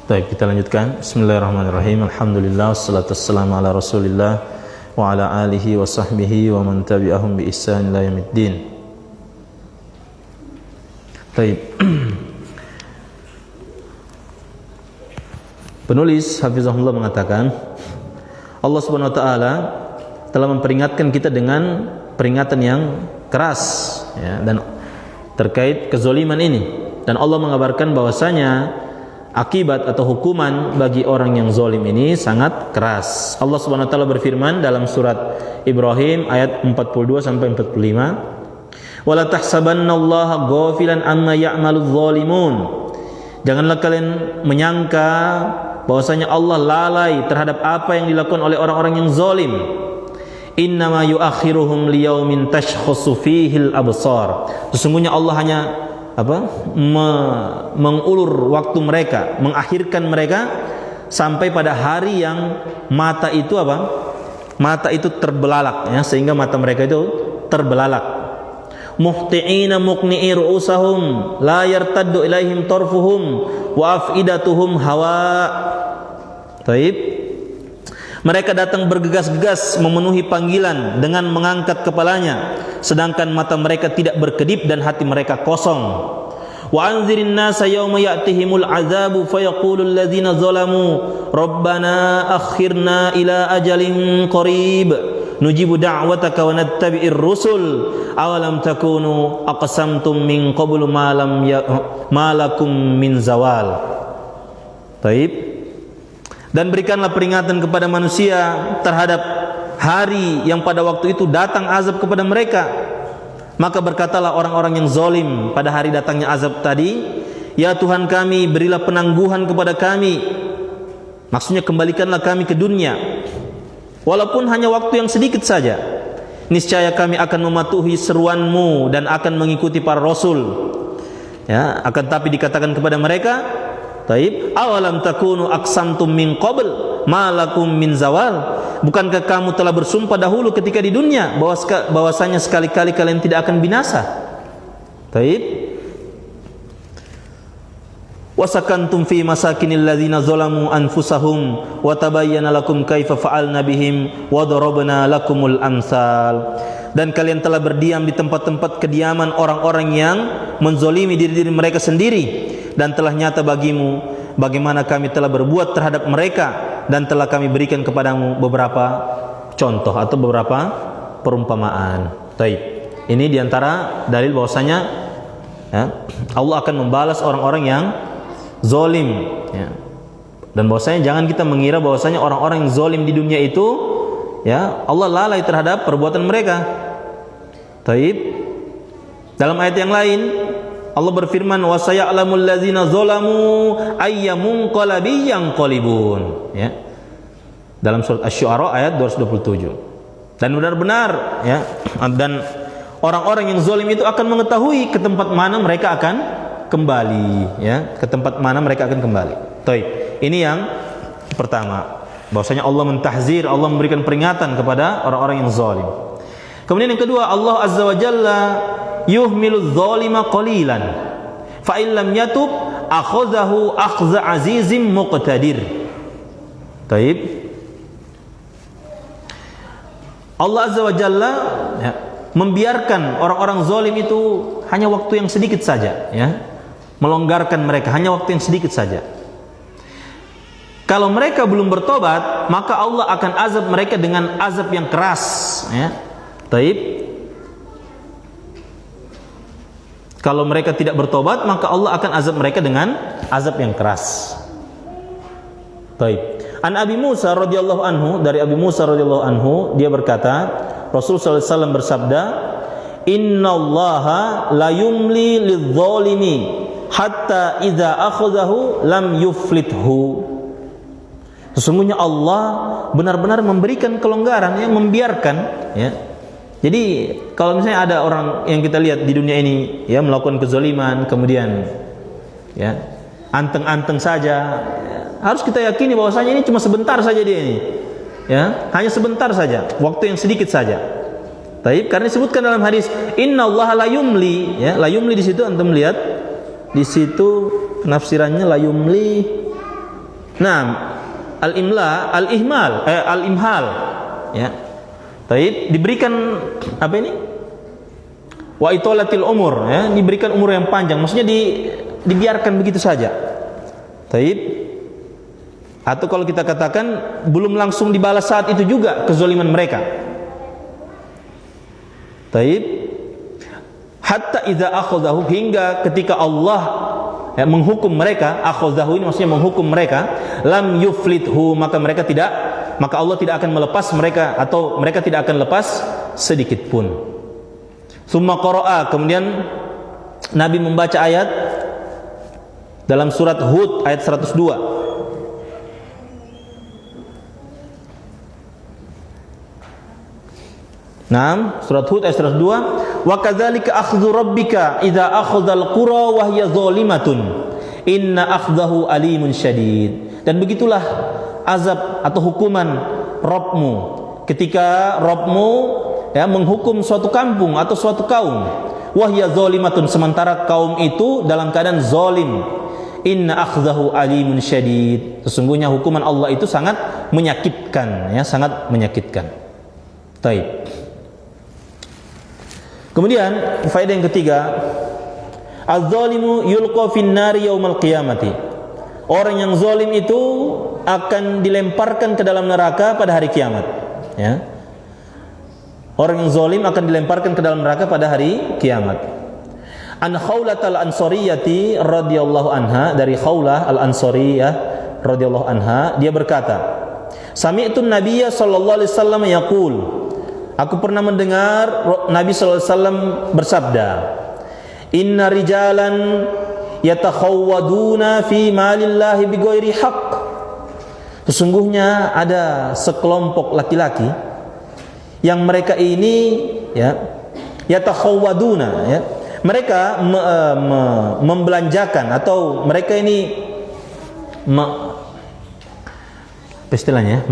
Baik, kita lanjutkan. Bismillahirrahmanirrahim. Alhamdulillah wassalatu wassalamu ala Rasulillah wa ala alihi wa sahbihi wa man tabi'ahum bi ihsan ila yaumiddin. Baik. Penulis Hafizahullah mengatakan, Allah Subhanahu wa taala telah memperingatkan kita dengan peringatan yang keras ya, dan terkait kezaliman ini, dan Allah mengabarkan bahwasanya akibat atau hukuman bagi orang yang zalim ini sangat keras. Allah Subhanahu wa taala berfirman dalam surat Ibrahim ayat 42 sampai 45, "Wala tahsabannallaha ghafilan amma ya'maludz zalimun." Janganlah kalian menyangka bahwasanya Allah lalai terhadap apa yang dilakukan oleh orang-orang yang zalim. Innama yuakhiruhum liyaumin tashkhasu fihil absar. Sesungguhnya Allah hanya mengulur waktu mereka, mengakhirkan mereka sampai pada hari yang mata itu mata itu terbelalak ya, sehingga mata mereka itu terbelalak. Muhti'ina muqni'i ru'usahum la yartaddu ilaihim tarfuhum wa afidatuhum hawa. Taib. Mereka datang bergegas-gegas memenuhi panggilan dengan mengangkat kepalanya, sedangkan mata mereka tidak berkedip dan hati mereka kosong. Wa anzirin nasa yawma ya'tihimul azabu fayaqulul ladzina zalamu rabbana akhirna ila ajalin qarib nujibu da'wataka wa nattabi'ir rusul awalam takunu aqsamtum min qablu ma lakum min zawal. Taib. Dan berikanlah peringatan kepada manusia terhadap hari yang pada waktu itu datang azab kepada mereka. Maka berkatalah orang-orang yang zalim pada hari datangnya azab tadi, "Ya Tuhan kami, berilah penangguhan kepada kami." Maksudnya kembalikanlah kami ke dunia, walaupun hanya waktu yang sedikit saja. Niscaya kami akan mematuhi seruanmu dan akan mengikuti para rasul. Ya, akan tapi dikatakan kepada mereka, taib, awalam takunu aqsamtum min qabl ma lakum min zawal. Bukankah kamu telah bersumpah dahulu ketika di dunia bahwasanya sekali-kali kalian tidak akan binasa? Taib. Wasakantum fi masakinil ladzina zalamu anfusahum wa tabayyana lakum kaifa fa'alna bihim wa darabna lakumul amsal. Dan kalian telah berdiam di tempat-tempat kediaman orang-orang yang menzolimi diri-diri mereka sendiri, dan telah nyata bagimu bagaimana kami telah berbuat terhadap mereka, dan telah kami berikan kepadamu beberapa contoh atau beberapa perumpamaan. Taib. Ini diantara dalil bahwasanya ya, Allah akan membalas orang-orang yang zalim ya. Dan bahwasanya jangan kita mengira bahwasanya orang-orang yang zalim di dunia itu ya Allah lalai terhadap perbuatan mereka. Taib. Dalam ayat yang lain Allah berfirman, wa saya'lamul ladzina zalamu ayyamun qalabi yanqalibun ya. Dalam surat Asy-Syu'ara ayat 227. Dan benar-benar ya, dan orang-orang yang zalim itu akan mengetahui ke tempat mana mereka akan kembali ya, ke tempat mana mereka akan kembali. Baik. Ini yang pertama, bahwasanya Allah mentahzir, Allah memberikan peringatan kepada orang-orang yang zalim. Kemudian yang kedua, Allah Azza wa Jalla yuhmilu dzalima qalilan fa in lam yatub akhadhahu akhza azizim muqtadir. Taib. Allah Azza wa Jalla ya, membiarkan orang-orang zalim itu hanya waktu yang sedikit saja ya. Melonggarkan mereka hanya waktu yang sedikit saja. Kalau mereka belum bertobat, maka Allah akan azab mereka dengan azab yang keras ya. Taib. Kalau mereka tidak bertobat, maka Allah akan azab mereka dengan azab yang keras. Baik. An Abi Musa radhiyallahu anhu, dari Abi Musa radhiyallahu anhu, dia berkata, Rasulullah sallallahu alaihi wasallam bersabda, "Innallaha la yumli lidz-dzalimi hatta idza akhadhahu lam yuflithu." Sesungguhnya Allah benar-benar memberikan kelonggaran, ya, membiarkan, ya. Jadi kalau misalnya ada orang yang kita lihat di dunia ini ya melakukan kezaliman, kemudian ya anteng-anteng saja, ya, harus kita yakini bahwasanya ini cuma sebentar saja dia ini. Ya, hanya sebentar saja, waktu yang sedikit saja. Taib, karena disebutkan dalam hadis innallaha la yumli, ya, la yumli di situ antum lihat di situ penafsirannya la yumli Nah, al-imhal, ya. Taib diberikan apa ini? Wa itolatil umur, ya, diberikan umur yang panjang, maksudnya dibiarkan begitu saja. Taib. Atau kalau kita katakan belum langsung dibalas saat itu juga kezaliman mereka. Taib. Hatta idza akhadhahu, hingga ketika Allah menghukum mereka, akhadhahu ini maksudnya menghukum mereka, lam yuflithu, maka Allah tidak akan melepas mereka, atau mereka tidak akan lepas sedikit pun. Summa qara'a, kemudian Nabi membaca ayat dalam surat Hud ayat 102. Naam, surat Hud ayat 102, wa kadzalika akhdhu rabbika idza akhadhal qura wa hiya zalimatun inna akhdahu alimun syadid. Dan begitulah azab atau hukuman Rabbmu ketika Rabbmu menghukum suatu kampung atau suatu kaum, wahya zalimatun, sementara kaum itu dalam keadaan zalim, inna akhdahu alimun syadid, sesungguhnya hukuman Allah itu sangat menyakitkan, ya, sangat menyakitkan. Baik. Kemudian faedah yang ketiga, az-zalimu yulqa fin nari yaumal qiyamati, orang yang zalim itu akan dilemparkan ke dalam neraka pada hari kiamat, ya. Orang yang zalim akan dilemparkan ke dalam neraka pada hari kiamat. An Khawlah al-Ansariyati radhiyallahu anha, dari Khawlah al-Ansariyah radhiyallahu anha, dia berkata, sami'tu Nabiyya sallallahu alaihi wasallam yaqul, aku pernah mendengar Nabi sallallahu alaihi wasallam bersabda, inna rijalan yatakhawwaduna fi malillahi bighairi haqq, sesungguhnya ada sekelompok laki-laki yang mereka ini, ya, yatakhawwaduna, ya, mereka membelanjakan, atau mereka ini apa istilahnya,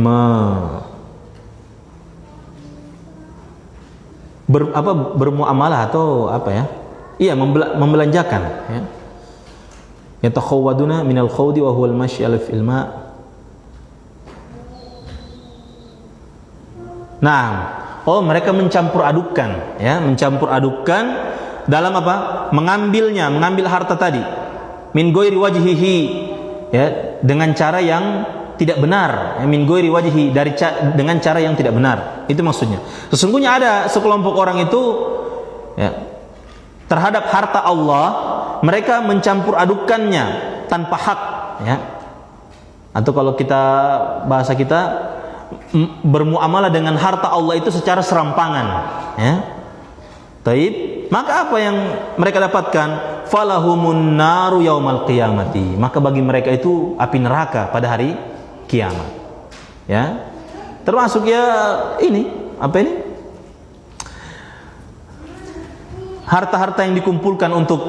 bermuamalah atau apa, ya, iya, membelanjakan, ya. Yatakhawwaduna minal khawdi wa huwal mashy fil ma'. Nah, mereka mencampur adukkan, ya, mencampur adukkan dalam apa? Mengambil harta tadi, min ghairi wajhihi, ya, dengan cara yang tidak benar, ya, min ghairi wajhihi, dengan cara yang tidak benar. Itu maksudnya. Sesungguhnya ada sekelompok orang itu, ya, terhadap harta Allah mereka mencampur adukannya tanpa hak, ya. Atau kalau kita bahasa kita, bermuamalah dengan harta Allah itu secara serampangan, ya. Taib, maka apa yang mereka dapatkan? Falahumun naru yaumal qiyamati, maka bagi mereka itu api neraka pada hari kiamat, ya. Termasuk, ya, ini apa ini? Harta-harta yang dikumpulkan untuk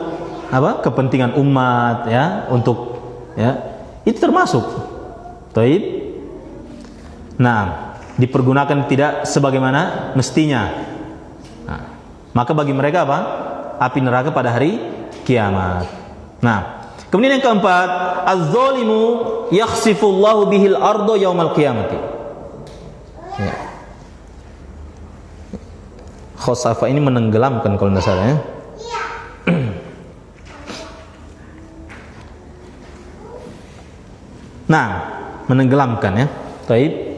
apa? Kepentingan umat, ya, untuk, ya, itu termasuk. Taib. Nah, dipergunakan tidak sebagaimana mestinya. Nah, maka bagi mereka apa? Api neraka pada hari kiamat. Nah, kemudian yang keempat, az-zalimu yakhsifullahu bihil ardo yaumal qiyamati. Ya. Khosafa ini menenggelamkan kalau tidak salah, ya. Nah, menenggelamkan, ya. Baik.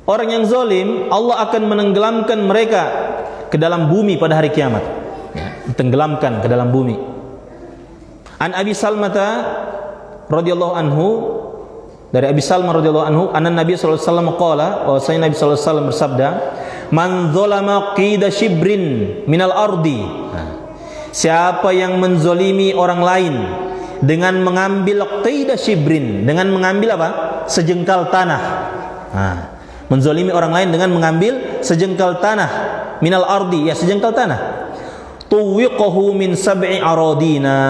Orang yang zalim, Allah akan menenggelamkan mereka ke dalam bumi pada hari kiamat, ya, tenggelamkan ke dalam bumi. An Abi Salmata radhiyallahu anhu, dari Abi Salmah radhiyallahu anhu, anna Nabi sallallahu alaihi wasallam qala, bahwasanya Nabi sallallahu alaihi wasallam bersabda, man zalama qida shibrin minal ardi, siapa yang menzolimi orang lain dengan mengambil qida shibrin, dengan mengambil apa? Sejengkal tanah. Nah, menzolimi orang lain dengan mengambil sejengkal tanah, minal ardi, ya, sejengkal tanah, tuwiqahu min sab'i aradina,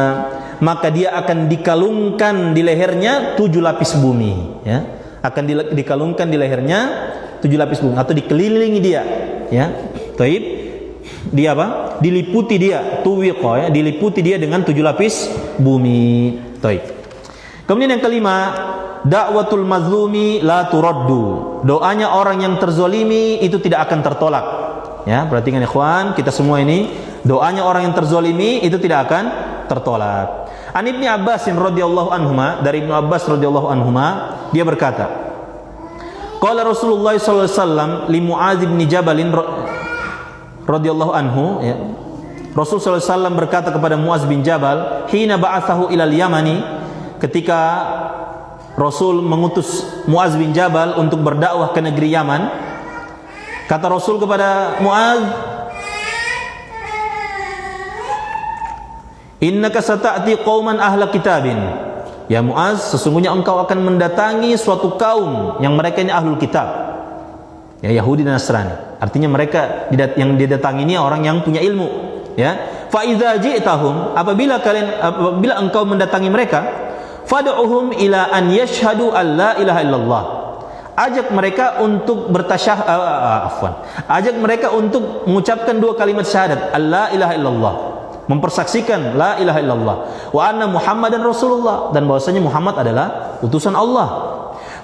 maka dia akan dikalungkan di lehernya 7 lapis bumi, ya, akan dikalungkan di lehernya 7 lapis bumi, atau dikelilingi dia, ya. Taib, dia apa? Diliputi dia, tuwiqa, ya, diliputi dia dengan 7 lapis bumi. Taib. Kemudian yang kelima, da'watul mazlumi la turaddu. Doanya orang yang terzolimi itu tidak akan tertolak. Ya, perhatikan ikhwan, kita semua ini, doanya orang yang terzolimi itu tidak akan tertolak. An Ibnu Abbas radhiyallahu anhuma, dari Ibnu Abbas radhiyallahu anhuma, dia berkata, qala Rasulullah sallallahu alaihi wasallam li Muadz bin Jabal radhiyallahu anhu, ya. Rasul sallallahu alaihi wasallam berkata kepada Muadz bin Jabal, hina ba'athahu ilal Yamani, ketika Rasul mengutus Muadz bin Jabal untuk berdakwah ke negeri Yaman, kata Rasul kepada Muadz, innaka sata'ti qauman ahla kitabin. Ya Muadz, sesungguhnya engkau akan mendatangi suatu kaum yang mereka ini ahlul kitab. Ya, Yahudi dan Nasrani. Artinya mereka yang didatangi ini orang yang punya ilmu, ya. Fa idza ji'tahum, apabila engkau mendatangi mereka, fad'uhum ila an yashhadu an la ilaha illallah. Ajak mereka untuk ajak mereka untuk mengucapkan dua kalimat syahadat, la ilaha illallah, mempersaksikan la ilaha illallah, wa anna Muhammadan Rasulullah, dan bahwasanya Muhammad adalah utusan Allah.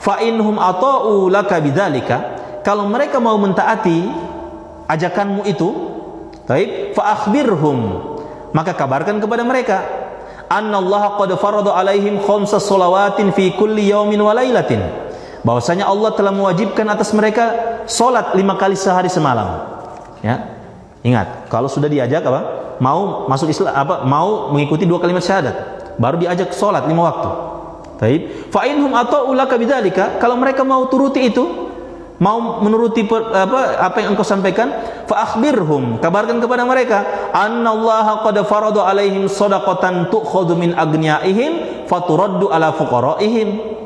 Fa inhum ata'u laka bidzalika, kalau mereka mau mentaati ajakanmu itu, baik, fa akhbirhum, maka kabarkan kepada mereka, annallaha qad farada alaihim khamsas shalawatin fi kulli yaumin wa lailatin, bahwasanya Allah telah mewajibkan atas mereka salat 5 kali sehari semalam. Ya. Ingat, kalau sudah diajak mau masuk Islam, mau mengikuti 2 kalimat syahadat, baru diajak salat 5 waktu. Baik. Fa inhum ata'u laka bidzalika, kalau mereka mau turuti itu, mau menuruti apa yang engkau sampaikan, fa akhbirhum, kabarkan kepada mereka, annallaha qad farada alaihim shadaqatan tu'khadhu min aghniyaihim faturaddu ala fuqaraihim.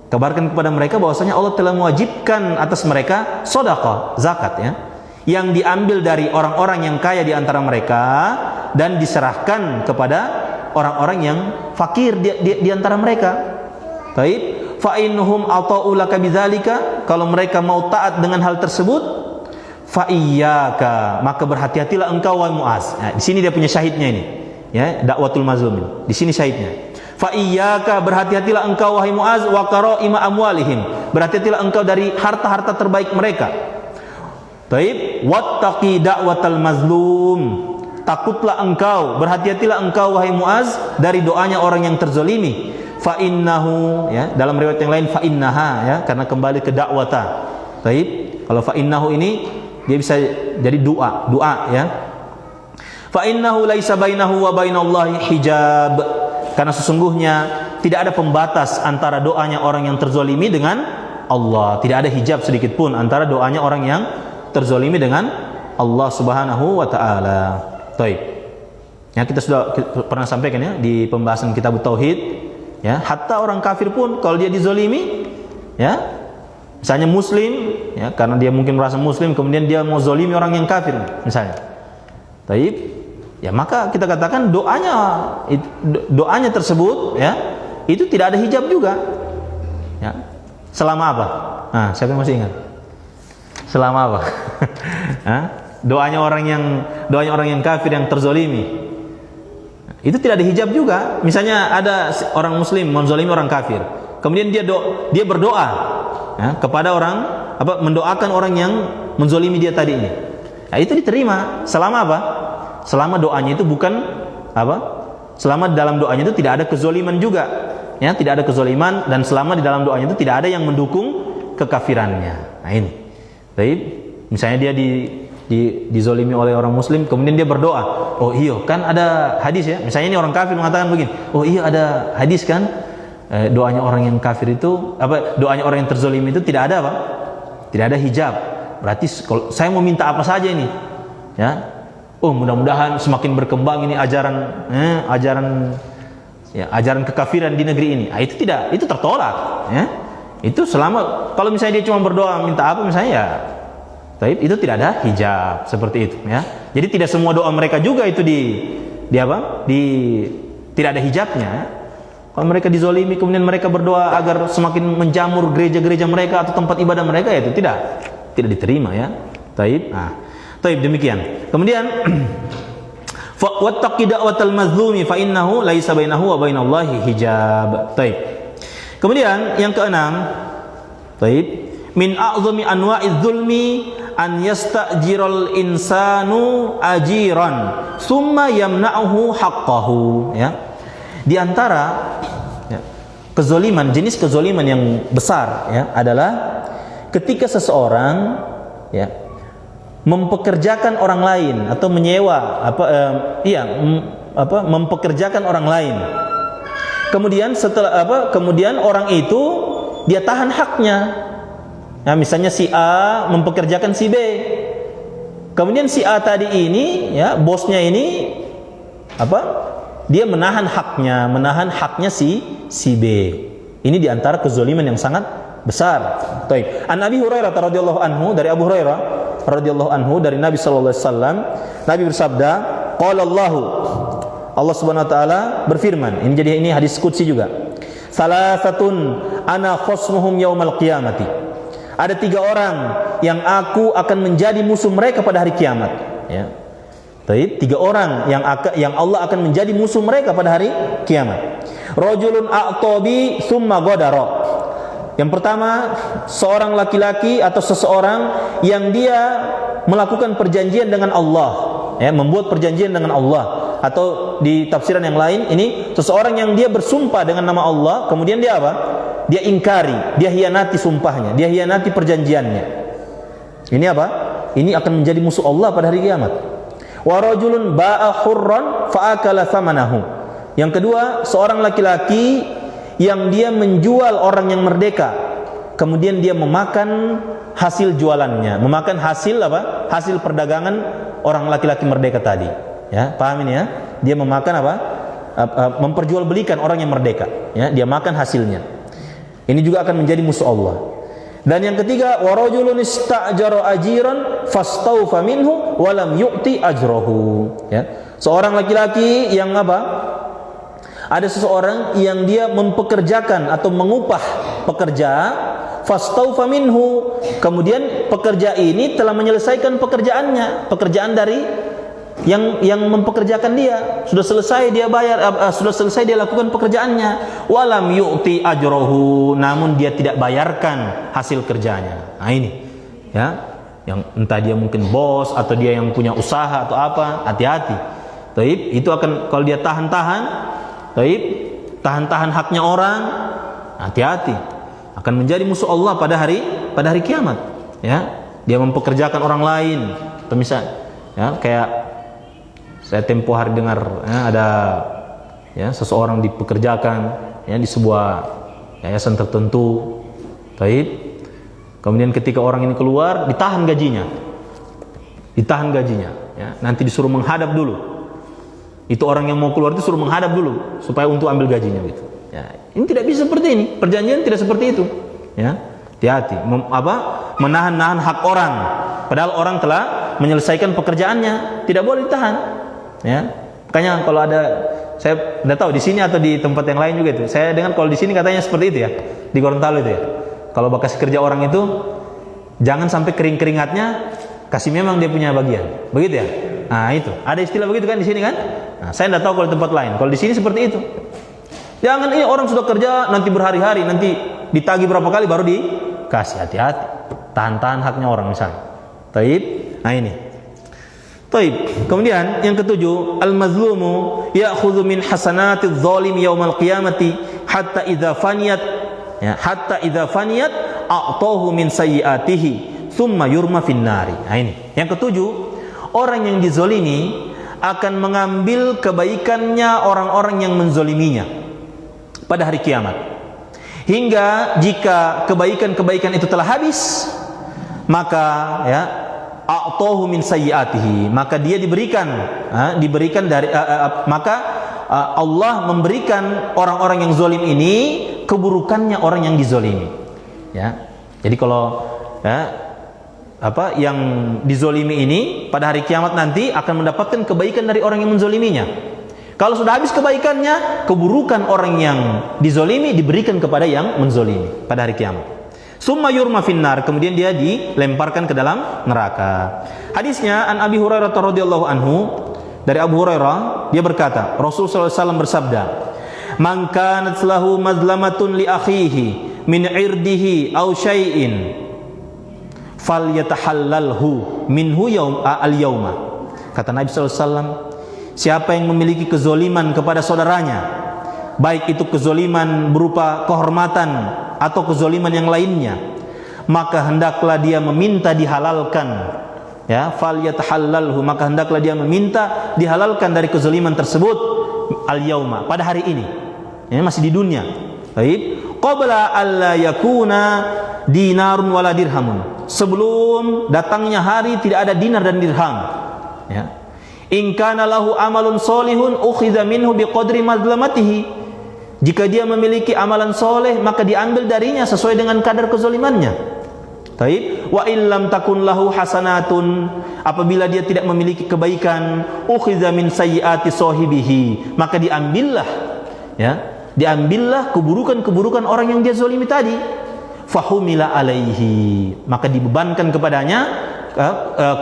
Kabarkan kepada mereka bahwasanya Allah telah mewajibkan atas mereka sedekah, zakat, ya, yang diambil dari orang-orang yang kaya di antara mereka dan diserahkan kepada orang-orang yang fakir di antara mereka. Baik. Fa innahum ata'u laka bidzalika, kalau mereka mau taat dengan hal tersebut, fa iyyaka, maka berhati-hatilah engkau wahai Muaz. Nah, di sini dia punya syahidnya ini, ya, dakwatul mazlum. Di sini syahidnya. Fa iyyaka, berhati-hatilah engkau wahai Muaz, wa qaraima amwalihim, berhati-hatilah engkau dari harta-harta terbaik mereka. Baik, wattaqi da'watal mazlum, takutlah engkau, berhati-hatilah engkau wahai Muaz dari doanya orang yang terzalimi. Fa innahu, ya, dalam riwayat yang lain fa innaha, ya, karena kembali ke dakwata. Baik, kalau fa innahu ini dia bisa jadi doa, ya. Fa innahu laisa bainahu wa bainallahi hijab, karena sesungguhnya tidak ada pembatas antara doanya orang yang terzalimi dengan Allah. Tidak ada hijab sedikit pun antara doanya orang yang terzalimi dengan Allah Subhanahu wa taala. Baik. Ya, kita sudah pernah sampaikan, ya, di pembahasan kitab tauhid, ya, hatta orang kafir pun kalau dia dizalimi, ya, misalnya muslim, ya, karena dia mungkin merasa muslim kemudian dia mau zalimi orang yang kafir misalnya. Baik, ya, maka kita katakan doanya tersebut, ya, itu tidak ada hijab juga, ya. Selama apa? Nah, siapa yang masih ingat? Selama apa? Doanya orang yang kafir yang terzalimi, itu tidak ada hijab juga. Misalnya ada orang muslim menzalimi orang kafir, kemudian dia berdoa, ya, kepada mendoakan orang yang menzalimi dia tadi ini. Nah, itu diterima selama apa? Selama doanya itu bukan selama dalam doanya itu tidak ada kezaliman juga, ya, tidak ada kezaliman, dan selama di dalam doanya itu tidak ada yang mendukung kekafirannya. Nah, ini. Baik, misalnya dia dizolimi oleh orang muslim, kemudian dia berdoa, oh iya kan ada hadis, ya, misalnya ini orang kafir mengatakan begini, oh iya ada hadis kan, doanya orang yang kafir itu, doanya orang yang terzolimi itu tidak ada tidak ada hijab. Berarti kalau saya mau minta apa saja ini, ya, oh mudah-mudahan semakin berkembang ini ajaran kekafiran di negeri ini. Nah, itu tertolak, ya. Itu selama kalau misalnya dia cuma berdoa minta apa misalnya, ya, tapi itu tidak ada hijab seperti itu, ya. Jadi tidak semua doa mereka juga itu tidak ada hijabnya. Kalau mereka dizolimi kemudian mereka berdoa agar semakin menjamur gereja-gereja mereka atau tempat ibadah mereka, ya, itu tidak diterima, ya. Taib. Nah, taib, demikian. Kemudian wattaqi da'watal mazlumi fa innahu laisa bainahu wa bainallahi hijab. Taib. Kemudian yang keenam, baik, min a'zami anwa'iz zulmi an yastajiral insanu ajiran summa yamna'uhu haqqahu, ya. Di antara ya, kezoliman, jenis kezoliman yang besar ya adalah ketika seseorang ya mempekerjakan orang lain atau menyewa mempekerjakan orang lain. Kemudian kemudian orang itu dia tahan haknya. Nah, misalnya si A mempekerjakan si B. Kemudian si A tadi ini ya, bosnya ini dia menahan haknya si B. Ini diantara kezaliman yang sangat besar. Baik. An Abi Hurairah radhiyallahu anhu, dari Abu Hurairah radhiyallahu anhu dari Nabi sallallahu alaihi wasallam, Nabi bersabda, qala Allah Subhanahu wa taala berfirman. Ini hadis qudsi juga. Salasatun ana khosmuhum yaumal qiyamati. Ada 3 orang yang aku akan menjadi musuh mereka pada hari kiamat, ya. Baik, 3 orang yang Allah akan menjadi musuh mereka pada hari kiamat. Rajulun a'tabi tsumma ghadara. Yang pertama, seorang laki-laki atau seseorang yang dia melakukan perjanjian dengan Allah, ya, membuat perjanjian dengan Allah, atau di tafsiran yang lain ini seseorang yang dia bersumpah dengan nama Allah, kemudian dia dia ingkari, dia hianati sumpahnya, dia hianati perjanjiannya. Ini ini akan menjadi musuh Allah pada hari kiamat. Wa rajulun ba'a hurran fa'akala thamanahu. Yang kedua, seorang laki-laki yang dia menjual orang yang merdeka, kemudian dia memakan hasil jualannya, memakan hasil hasil perdagangan orang laki-laki merdeka tadi. Ya, paham ini ya? Dia memakan memperjualbelikan orang yang merdeka, ya, dia makan hasilnya. Ini juga akan menjadi musuh Allah. Dan yang ketiga, wa rajulun ista'jara ajiran fastawfa minhu wa lam yu'ti ajrahu, ya. Seorang laki-laki yang ada seseorang yang dia mempekerjakan atau mengupah pekerja, fastawfa minhu, kemudian pekerja ini telah menyelesaikan pekerjaan dari yang mempekerjakan dia, sudah selesai dia bayar, sudah selesai dia lakukan pekerjaannya. Walam yu'ti ajrohu, namun dia tidak bayarkan hasil kerjanya. Nah ini, ya, yang entah dia mungkin bos atau dia yang punya usaha atau apa, hati-hati. Taib, itu akan kalau dia tahan-tahan haknya orang, hati-hati, akan menjadi musuh Allah pada hari kiamat. Ya, dia mempekerjakan orang lain, atau misal, ya, kayak saya tempo hari dengar, ya, ada ya seseorang dipekerjakan, ya, di sebuah yayasan tertentu, baik. Kemudian ketika orang ini keluar, ditahan gajinya, ya, nanti disuruh menghadap dulu. Itu orang yang mau keluar itu suruh menghadap dulu supaya untuk ambil gajinya, gitu. Ya, ini tidak bisa seperti ini, perjanjian tidak seperti itu, ya. Hati-hati, menahan hak orang, padahal orang telah menyelesaikan pekerjaannya, tidak boleh ditahan. Ya, makanya kalau ada, saya tidak tahu di sini atau di tempat yang lain juga itu. Saya dengar kalau di sini katanya seperti itu ya, di Gorontalo itu ya. Kalau bekas kerja orang itu jangan sampai keringatnya, kasih memang dia punya bagian, begitu ya. Nah itu ada istilah begitu kan di sini kan. Nah, saya tidak tahu kalau di tempat lain. Kalau di sini seperti itu. Jangan ini orang sudah kerja nanti berhari-hari, nanti ditagih berapa kali baru dikasih. Hati-hati, tahan haknya orang misalnya. Taib. Nah ini. Taib. Kemudian yang ketujuh, al-mazlumu ya'khudhu min hasanatiz zalim yaumal qiyamati hatta idza faniyat a'tahu min sayyi'atihi thumma yurma finnari. Nah ini. Yang ketujuh, orang yang dizolimi akan mengambil kebaikannya orang-orang yang menzoliminya pada hari kiamat. Hingga jika kebaikan-kebaikan itu telah habis, maka ya a'tahu min sayyi'atihi, maka dia diberikan dari maka Allah memberikan orang-orang yang zalim ini keburukannya orang yang dizolimi, ya. Jadi kalau yang dizolimi ini pada hari kiamat nanti akan mendapatkan kebaikan dari orang yang menzoliminya. Kalau sudah habis kebaikannya, keburukan orang yang dizolimi diberikan kepada yang menzolimi pada hari kiamat. Summa yurma finnar, kemudian dia dilemparkan ke dalam neraka. Hadisnya an Abi Hurairah radhiyallahu anhu, dari Abu Hurairah dia berkata, Rasulullah SAW bersabda, Man kanat lahu mazlamatun li akhihi min irdihi aw syai'in falyatahallalhu minhu al-yauma. Kata Nabi SAW, siapa yang memiliki kezoliman kepada saudaranya, baik itu kezoliman berupa kehormatan atau kezoliman yang lainnya, maka hendaklah dia meminta dihalalkan. Ya, falyatahallalhu, maka hendaklah dia meminta dihalalkan dari kezoliman tersebut al-yauma, pada hari ini. Ini masih di dunia. Baik, qabla alla yakuna dinarun wala dirhamun, sebelum datangnya hari tidak ada dinar dan dirham. Ya. In kana lahu amalun solihun ukhidha minhu biqadri mazlamatihi, jika dia memiliki amalan soleh maka diambil darinya sesuai dengan kadar kezalimannya. Taib. Wa illam takun lahu hasanatun, apabila dia tidak memiliki kebaikan, ukhidha min sayyiati sahibihi, maka diambillah, ya, diambillah keburukan-keburukan orang yang dia zalimi tadi. Fahumila alaihi, maka dibebankan kepadanya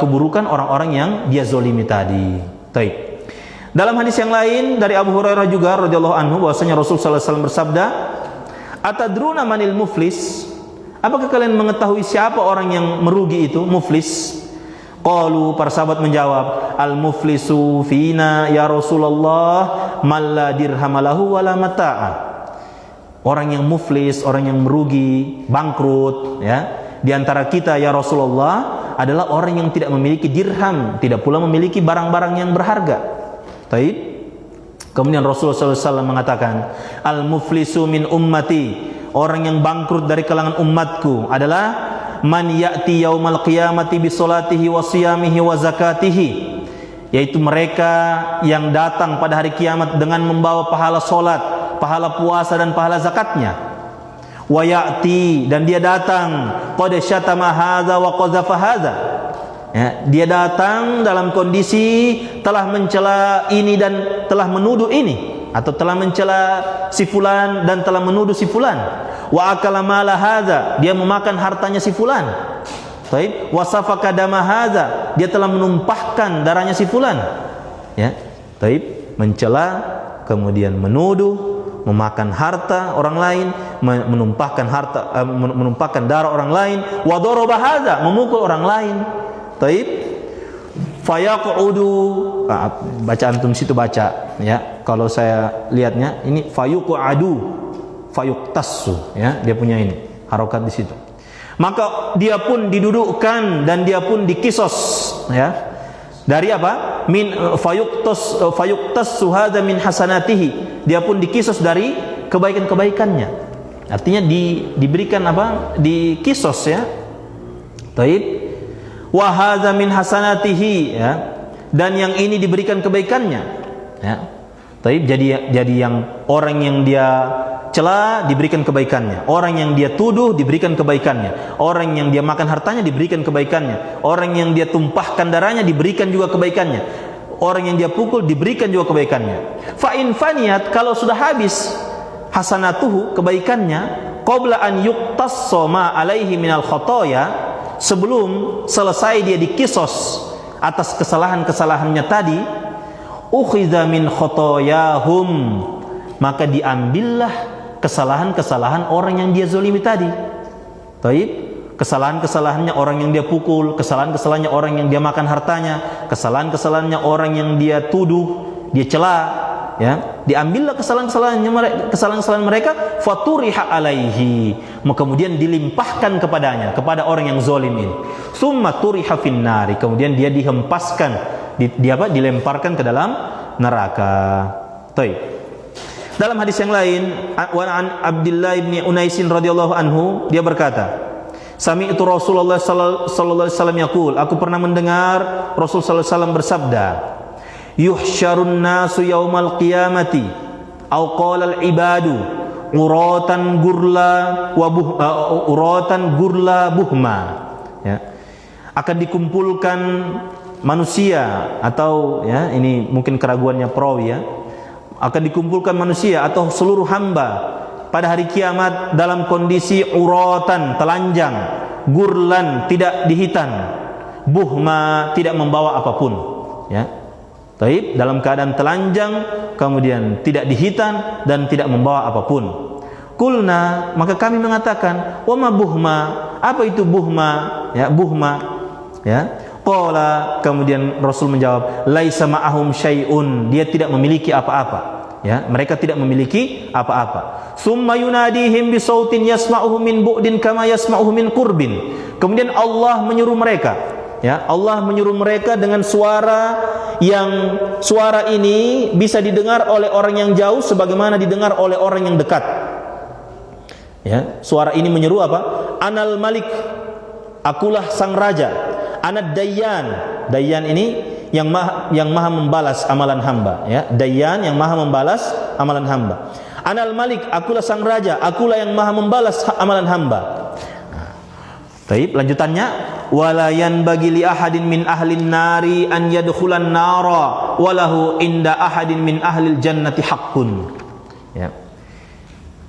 keburukan orang-orang yang dia zalimi tadi. Taib. Dalam hadis yang lain dari Abu Hurairah juga radhiyallahu anhu, bahwasanya Rasul sallallahu alaihi wasallam bersabda, "Atadruna manil muflis?" Apakah kalian mengetahui siapa orang yang merugi itu, muflis? Qalu, para sahabat menjawab, al-muflisu fina ya Rasulullah man la dirhamalahu wala mata'a. Orang yang muflis, orang yang merugi, bangkrut, ya, di antara kita ya Rasulullah adalah orang yang tidak memiliki dirham, tidak pula memiliki barang-barang yang berharga. Taib. Kemudian Rasulullah SAW mengatakan, al-muflisu min ummati, orang yang bangkrut dari kalangan umatku adalah man ya'ti yaumal qiyamati bi salatihi wa siyamihi wa zakatihi, yaitu mereka yang datang pada hari kiamat dengan membawa pahala salat, pahala puasa dan pahala zakatnya. Wa ya'ti, dan dia datang qad syatama hadza wa qazafa hadza, ya, dia datang dalam kondisi telah mencela ini dan telah menuduh ini, atau telah mencela si fulan dan telah menuduh si fulan. Wa akala mala hadza, dia memakan hartanya si fulan. Taib. Wa safaka dama hadza, dia telah menumpahkan darahnya si fulan. Ya. Taib, mencela, kemudian menuduh, memakan harta orang lain, menumpahkan darah orang lain. Wa daraba hadza, memukul orang lain. Taib. Fayaqudu, baca antum situ baca, ya. Kalau saya lihatnya ini fayuqadu, fayuqtassu, ya, dia punya ini harokat di situ. Maka dia pun didudukkan dan dia pun dikisos, ya. Dari apa? Min fayuqtassu hadza min hasanatihi, dia pun dikisos dari kebaikan-kebaikannya. Artinya diberikan apa? Dikisos, ya. Taib. Wa hadza min hasanatihi, ya, dan yang ini diberikan kebaikannya, ya. Taib. Jadi yang orang yang dia cela diberikan kebaikannya, orang yang dia tuduh diberikan kebaikannya, orang yang dia makan hartanya diberikan kebaikannya, orang yang dia tumpahkan darahnya diberikan juga kebaikannya, orang yang dia pukul diberikan juga kebaikannya. Fa in faniyat, kalau sudah habis hasanatuhu, kebaikannya, qabla an yuqtassa ma alaihi minal khotoya, sebelum selesai dia dikisos atas kesalahan-kesalahannya tadi, ukhidha min khotoyahum, maka diambillah kesalahan-kesalahan orang yang dia zalimi tadi. Taib. Kesalahan-kesalahannya orang yang dia pukul, kesalahan-kesalahannya orang yang dia makan hartanya, kesalahan-kesalahannya orang yang dia tuduh, dia cela, ya, diambillah kesalahan-kesalahan mereka, faturiha alaihi, kemudian dilimpahkan kepadanya, kepada orang yang zalim ini. Summa turiha finnari, kemudian dia dihempaskan, dilemparkan ke dalam neraka. Taib. Dalam hadis yang lain, wa an Abdullah bin Unais radhiyallahu anhu, dia berkata, sami'tu Rasulullah sallallahu alaihi wasallam yaqul, aku pernah mendengar Rasul sallallahu alaihi wasallam bersabda, yuhsyarun nasu yaumal qiyamati au qala al ibadu uratan gurla buhma, ya, akan dikumpulkan manusia, atau, ya, ini mungkin keraguannya perawi, ya, akan dikumpulkan manusia atau seluruh hamba pada hari kiamat dalam kondisi uratan, telanjang, gurlan, tidak dihitan, buhma, tidak membawa apapun, ya. Taib, dalam keadaan telanjang, kemudian tidak dihitan dan tidak membawa apapun. Kulna, maka kami mengatakan, wa ma buhma, apa itu buhma? Ya, buhma. Ya. Qala, kemudian Rasul menjawab, laisa ma'ahum syai'un, dia tidak memiliki apa-apa. Ya, mereka tidak memiliki apa-apa. Summa yunadihim bi sautin yasma'uhu min bu'din kama yasma'uhu min qurbin. Kemudian Allah menyuruh mereka, ya, Allah menyuruh mereka dengan suara yang suara ini bisa didengar oleh orang yang jauh sebagaimana didengar oleh orang yang dekat. Ya, suara ini menyeru apa? Anal Malik, akulah sang raja. Anad Dayyan, Dayyan ini yang maha membalas amalan hamba, ya. Dayyan yang maha membalas amalan hamba. Anal Malik, akulah sang raja, akulah yang maha membalas amalan hamba. Baik, lanjutannya, wala yanbaghi li ahadin min ahlin nari an yadkhulan nara walahu inda ahadin min ahlil jannati haqqun. Ya.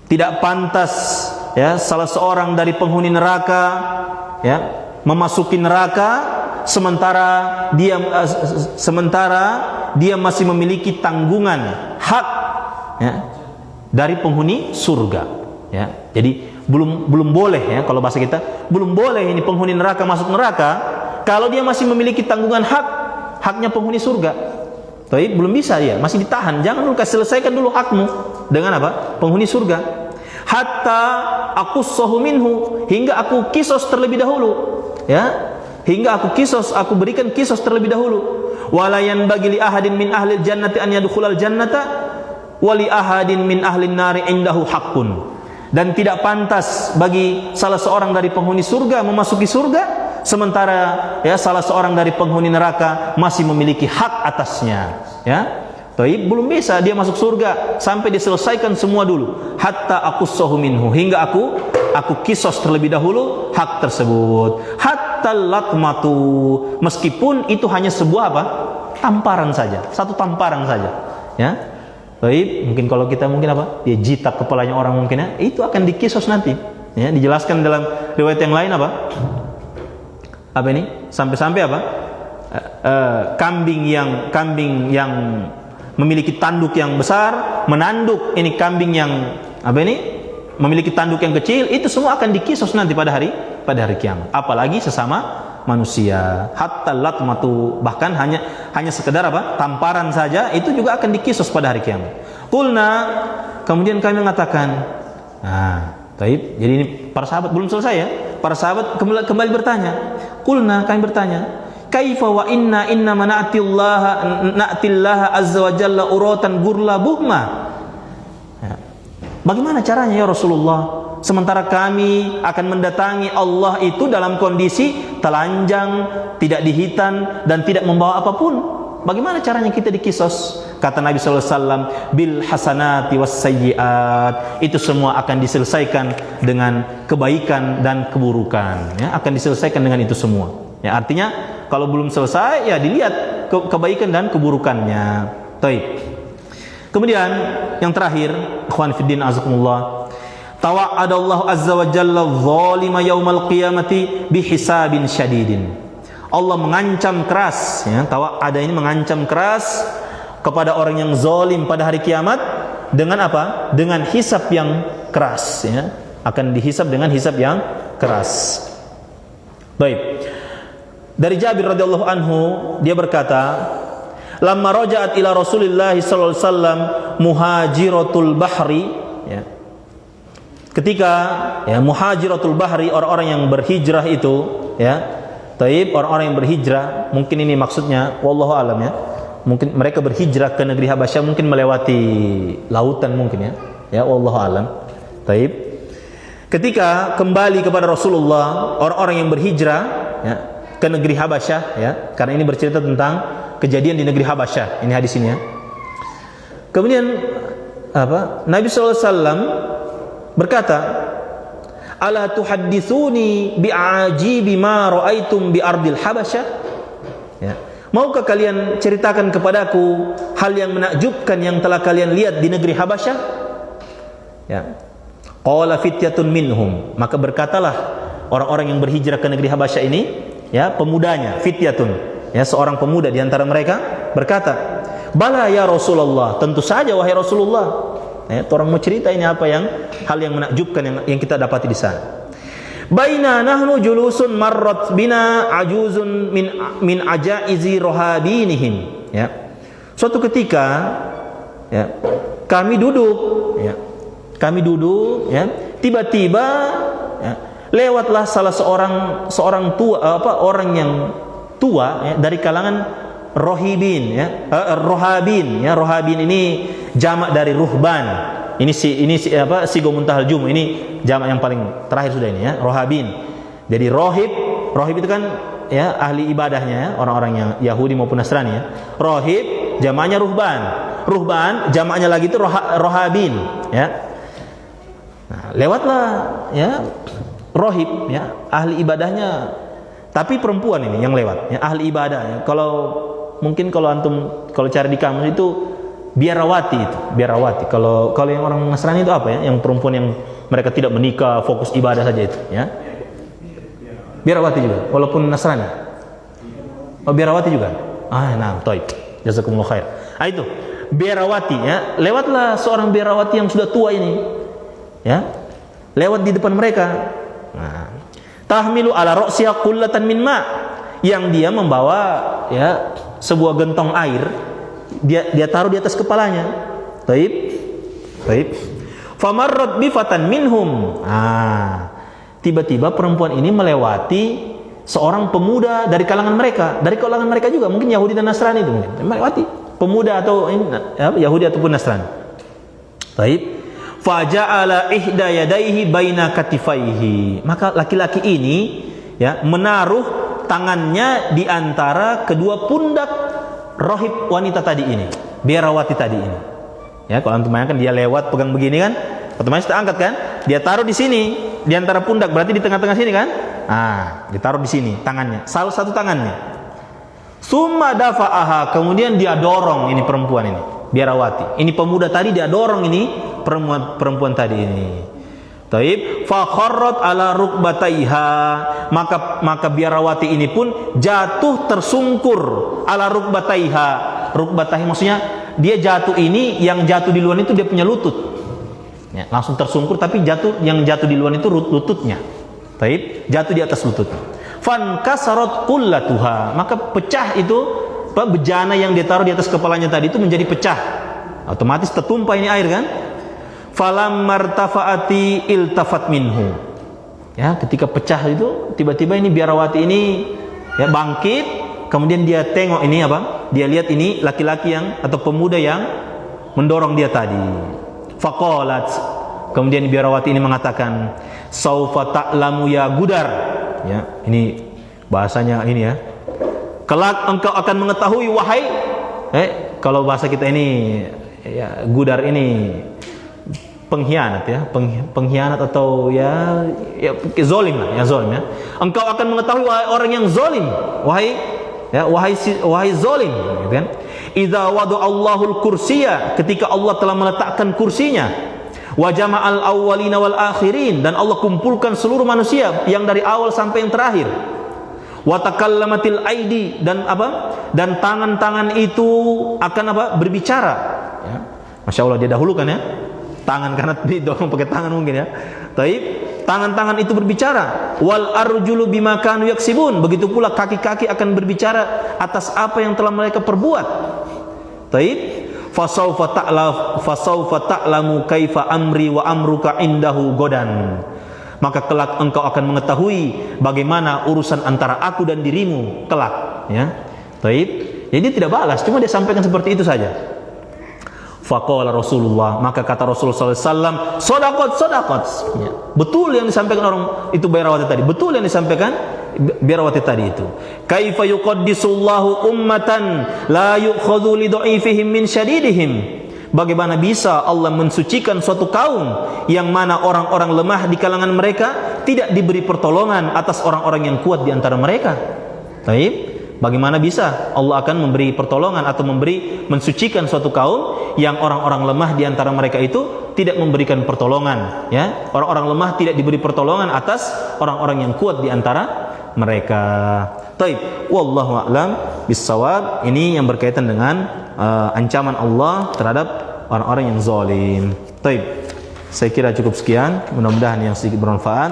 Tidak pantas, ya, salah seorang dari penghuni neraka, ya, memasuki neraka sementara dia masih memiliki tanggungan hak, ya, dari penghuni surga, ya. Jadi belum boleh, ya, kalau bahasa kita belum boleh ini penghuni neraka masuk neraka kalau dia masih memiliki tanggungan haknya penghuni surga. Tapi belum bisa, dia masih ditahan. Jangan dulu, selesaikan dulu hakmu dengan apa? Penghuni surga. Hatta aqussahu minhu, hingga aku kisos terlebih dahulu, ya. Hingga aku berikan kisos terlebih dahulu. Walayan bagi li ahadin min ahlil jannati an yadkhulal jannata wali ahadin min ahlin nari indahu haqqun. Dan tidak pantas bagi salah seorang dari penghuni surga memasuki surga sementara, ya, salah seorang dari penghuni neraka masih memiliki hak atasnya, ya. Taib, belum bisa dia masuk surga sampai diselesaikan semua dulu. Hatta aqussahu minhu, hingga aku kisos terlebih dahulu hak tersebut. Hatta latmatu, meskipun itu hanya sebuah apa? Tamparan saja, satu tamparan saja, ya. Baik, mungkin kalau kita mungkin apa? Dia jitak kepalanya orang mungkin, ya, itu akan dikisos nanti. Ya, dijelaskan dalam riwayat yang lain apa? Apa ini? Sampai-sampai apa? Kambing yang memiliki tanduk yang besar menanduk ini kambing yang apa ini? Memiliki tanduk yang kecil, itu semua akan dikisos nanti pada hari kiamat. Apalagi sesama manusia. Hatta latmatu, bahkan hanya sekedar apa? Tamparan saja itu juga akan dikisos pada hari kiamat. Qulna, kemudian kami mengatakan, taib. Jadi ini para sahabat belum selesai, ya. Para sahabat kembali bertanya. Qulna, kami bertanya, kaifa wa inna na'tillaha azza wa jalla uratan gurla buhma. Bagaimana caranya, ya Rasulullah? Sementara kami akan mendatangi Allah itu dalam kondisi telanjang, tidak dihitan dan tidak membawa apapun. Bagaimana caranya kita dikisos? Kata Nabi SAW, bil hasanati was sayyiat. Itu semua akan diselesaikan dengan kebaikan dan keburukan, ya, akan diselesaikan dengan itu semua. Ya, artinya kalau belum selesai, ya dilihat kebaikan dan keburukannya. Baik. Kemudian yang terakhir, ikhwan fiddin azakumullah, tawa'adallahu azza wa jalla zalima yaumal qiyamati bihisabin syadidin. Allah mengancam keras, ya, tawa'ada ini mengancam keras kepada orang yang zalim pada hari kiamat dengan apa? Dengan hisab yang keras, ya. Akan dihisab dengan hisab yang keras. Baik. Dari Jabir radhiyallahu anhu, dia berkata, lamma raja'at ila Rasulillah sallallahu alaihi wasallam muhajiratul bahri, ya. Ketika, ya, muhajiratul bahri, orang-orang yang berhijrah itu, ya. Taib, orang-orang yang berhijrah, mungkin ini maksudnya wallahu alam, ya. Mungkin mereka berhijrah ke negeri Habasyah, mungkin melewati lautan mungkin, ya. Ya, wallahu alam. Taib. Ketika kembali kepada Rasulullah, orang-orang yang berhijrah, ya, ke negeri Habasyah, ya, karena ini bercerita tentang kejadian di negeri Habasyah. Ini hadis ini, ya. Kemudian apa? Nabi SAW berkata, ala tuhadditsuni bi'ajibi ma ra'aitum bi ardil Habasyah, ya. Maukah kalian ceritakan kepadaku hal yang menakjubkan yang telah kalian lihat di negeri Habasyah? Ya. Qala fityatun minhum, maka berkatalah orang-orang yang berhijrah ke negeri Habasyah ini, ya, pemudanya, fityatun, ya, seorang pemuda di antara mereka berkata, Bala ya Rasulullah, tentu saja wahai Rasulullah. Orang mau cerita ini hal yang menakjubkan yang kita dapati di sana. Baina nahnu julusun marrat bina ajuzun min ajaizi rohabinihim. Ya. Suatu ketika, ya, kami duduk, ya, tiba-tiba, ya, lewatlah salah seorang tua, orang yang tua, ya, dari kalangan rohibin, ya, rohabin, ya, rohabin ini jamak dari ruhban. Ini sigo muntahal jumu, ini jamak yang paling terakhir sudah ini, ya, rohabin. Jadi rohib itu kan, ya, ahli ibadahnya, ya, orang-orang yang Yahudi maupun Nasrani, ya. Rohib jamaknya ruhban jamaknya lagi itu rohabin, ya. Nah, lewatlah, ya, rohib, ya, ahli ibadahnya, tapi perempuan ini yang lewat, ya, ahli ibadah, ya. Mungkin kalau antum cari di kamus itu biarawati. Kalau yang orang Nasrani itu apa, ya? Yang perempuan yang mereka tidak menikah, fokus ibadah saja itu, ya. Biarawati juga, walaupun Nasrani. Oh, biarawati juga. Nah, taib. Jazakumullah khair. Itu biarawati, ya. Lewatlah seorang biarawati yang sudah tua ini, ya. Lewat di depan mereka. Nah, tahmilu ala ra'siha qullatan min ma', yang dia membawa, ya, sebuah gentong air, dia taruh di atas kepalanya. Taib. Famarrat bi fatan minhum. Tiba-tiba perempuan ini melewati seorang pemuda dari kalangan mereka juga, mungkin Yahudi dan Nasrani itu, mungkin melewati pemuda atau Yahudi ataupun Nasrani. Taib. Faja'ala ihda yadaihi baina katifaihi. Maka laki-laki ini, ya, menaruh tangannya di antara kedua pundak rohib wanita tadi ini, biarawati tadi ini. Ya, kalau antum bayangkan dia lewat pegang begini kan, otomatis terangkat kan? Dia taruh di sini, di antara pundak, berarti di tengah-tengah sini kan? Ditaruh di sini tangannya, salah satu tangannya. Summa dafa'aha, kemudian dia dorong ini perempuan ini, biarawati. Ini pemuda tadi dia dorong ini perempuan tadi ini. Taib, fa kharrat ala rukbataiha, maka biarawati ini pun jatuh tersungkur ala rukbataiha. Rukbataiha maksudnya dia jatuh ini, yang jatuh di luar itu dia punya lutut. Ya, langsung tersungkur, tapi yang jatuh di luar itu lututnya. Taib, jatuh di atas lututnya. Fan kasarat qullatuha, maka pecah itu bejana yang dia taruh di atas kepalanya tadi itu menjadi pecah. Otomatis tertumpah ini air kan? Falam martafaati iltafat minhu. Ya, ketika pecah itu tiba-tiba ini biarawati ini, ya, bangkit, kemudian dia tengok ini apa? Dia lihat ini laki-laki atau pemuda yang mendorong dia tadi. Faqalat, kemudian biarawati ini mengatakan, saufa ta'lamu ya gudar. Ya, ini bahasanya ini, ya. Kelak engkau akan mengetahui wahai, kalau bahasa kita ini, ya, gudar ini pengkhianat, ya, pengkhianat atau ya zalim lah, ya, zalim, ya. Engkau akan mengetahui wahai orang yang zalim, wahai zalim, gitu kan? Idza wada'allahul kursiyya, ketika Allah telah meletakkan kursinya, wa jama'al awwalina wal akhirin, dan Allah kumpulkan seluruh manusia yang dari awal sampai yang terakhir. Wa takallamatil aidi, dan tangan-tangan itu akan berbicara, ya. Masya Allah, dia dahulukan, ya, tangan, karena didorong pakai tangan mungkin, ya. Taib, tangan-tangan itu berbicara. Wal arjulu bima kanu yaksibun, begitu pula kaki-kaki akan berbicara atas apa yang telah mereka perbuat. Taib, fasaufa ta'lamu kaifa amri wa amruka indahu godan, maka kelak engkau akan mengetahui bagaimana urusan antara aku dan dirimu kelak, ya. Taib, jadi tidak balas, cuma dia sampaikan seperti itu saja. Faqala Rasulullah, maka kata Rasulullah SAW, sodakot, ya. Betul yang disampaikan orang itu biarawati tadi, betul yang disampaikan biarawati tadi itu. Kaifa yuqaddisullahu ummatan la yu'khadhu li dha'ifihim min syadidihim, bagaimana bisa Allah mensucikan suatu kaum yang mana orang-orang lemah di kalangan mereka tidak diberi pertolongan atas orang-orang yang kuat di antara mereka. Baik. Bagaimana bisa Allah akan memberi pertolongan atau mensucikan suatu kaum yang orang-orang lemah di antara mereka itu tidak memberikan pertolongan, ya. Orang-orang lemah tidak diberi pertolongan atas orang-orang yang kuat di antara mereka. Taib, wallahu a'lam bissawab. Ini yang berkaitan dengan ancaman Allah terhadap orang-orang yang zalim. Baik. Saya kira cukup sekian, mudah-mudahan yang sedikit bermanfaat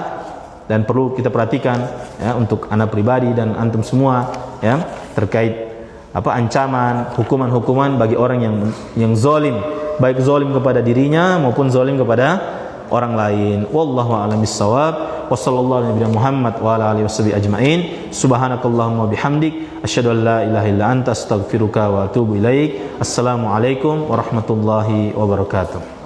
dan perlu kita perhatikan ya untuk anak pribadi dan antum semua ya terkait ancaman, hukuman-hukuman bagi orang yang zalim, baik zalim kepada dirinya maupun zalim kepada orang lain. Wallahu a'lam bissawab. Wa sallallahu alaihi Muhammad wa ala alihi washabihi ajmain. Subhanakallahumma bihamdik asyhadu an la ilaha illa anta astaghfiruka wa atubu ilaik. Assalamualaikum warahmatullahi wabarakatuh.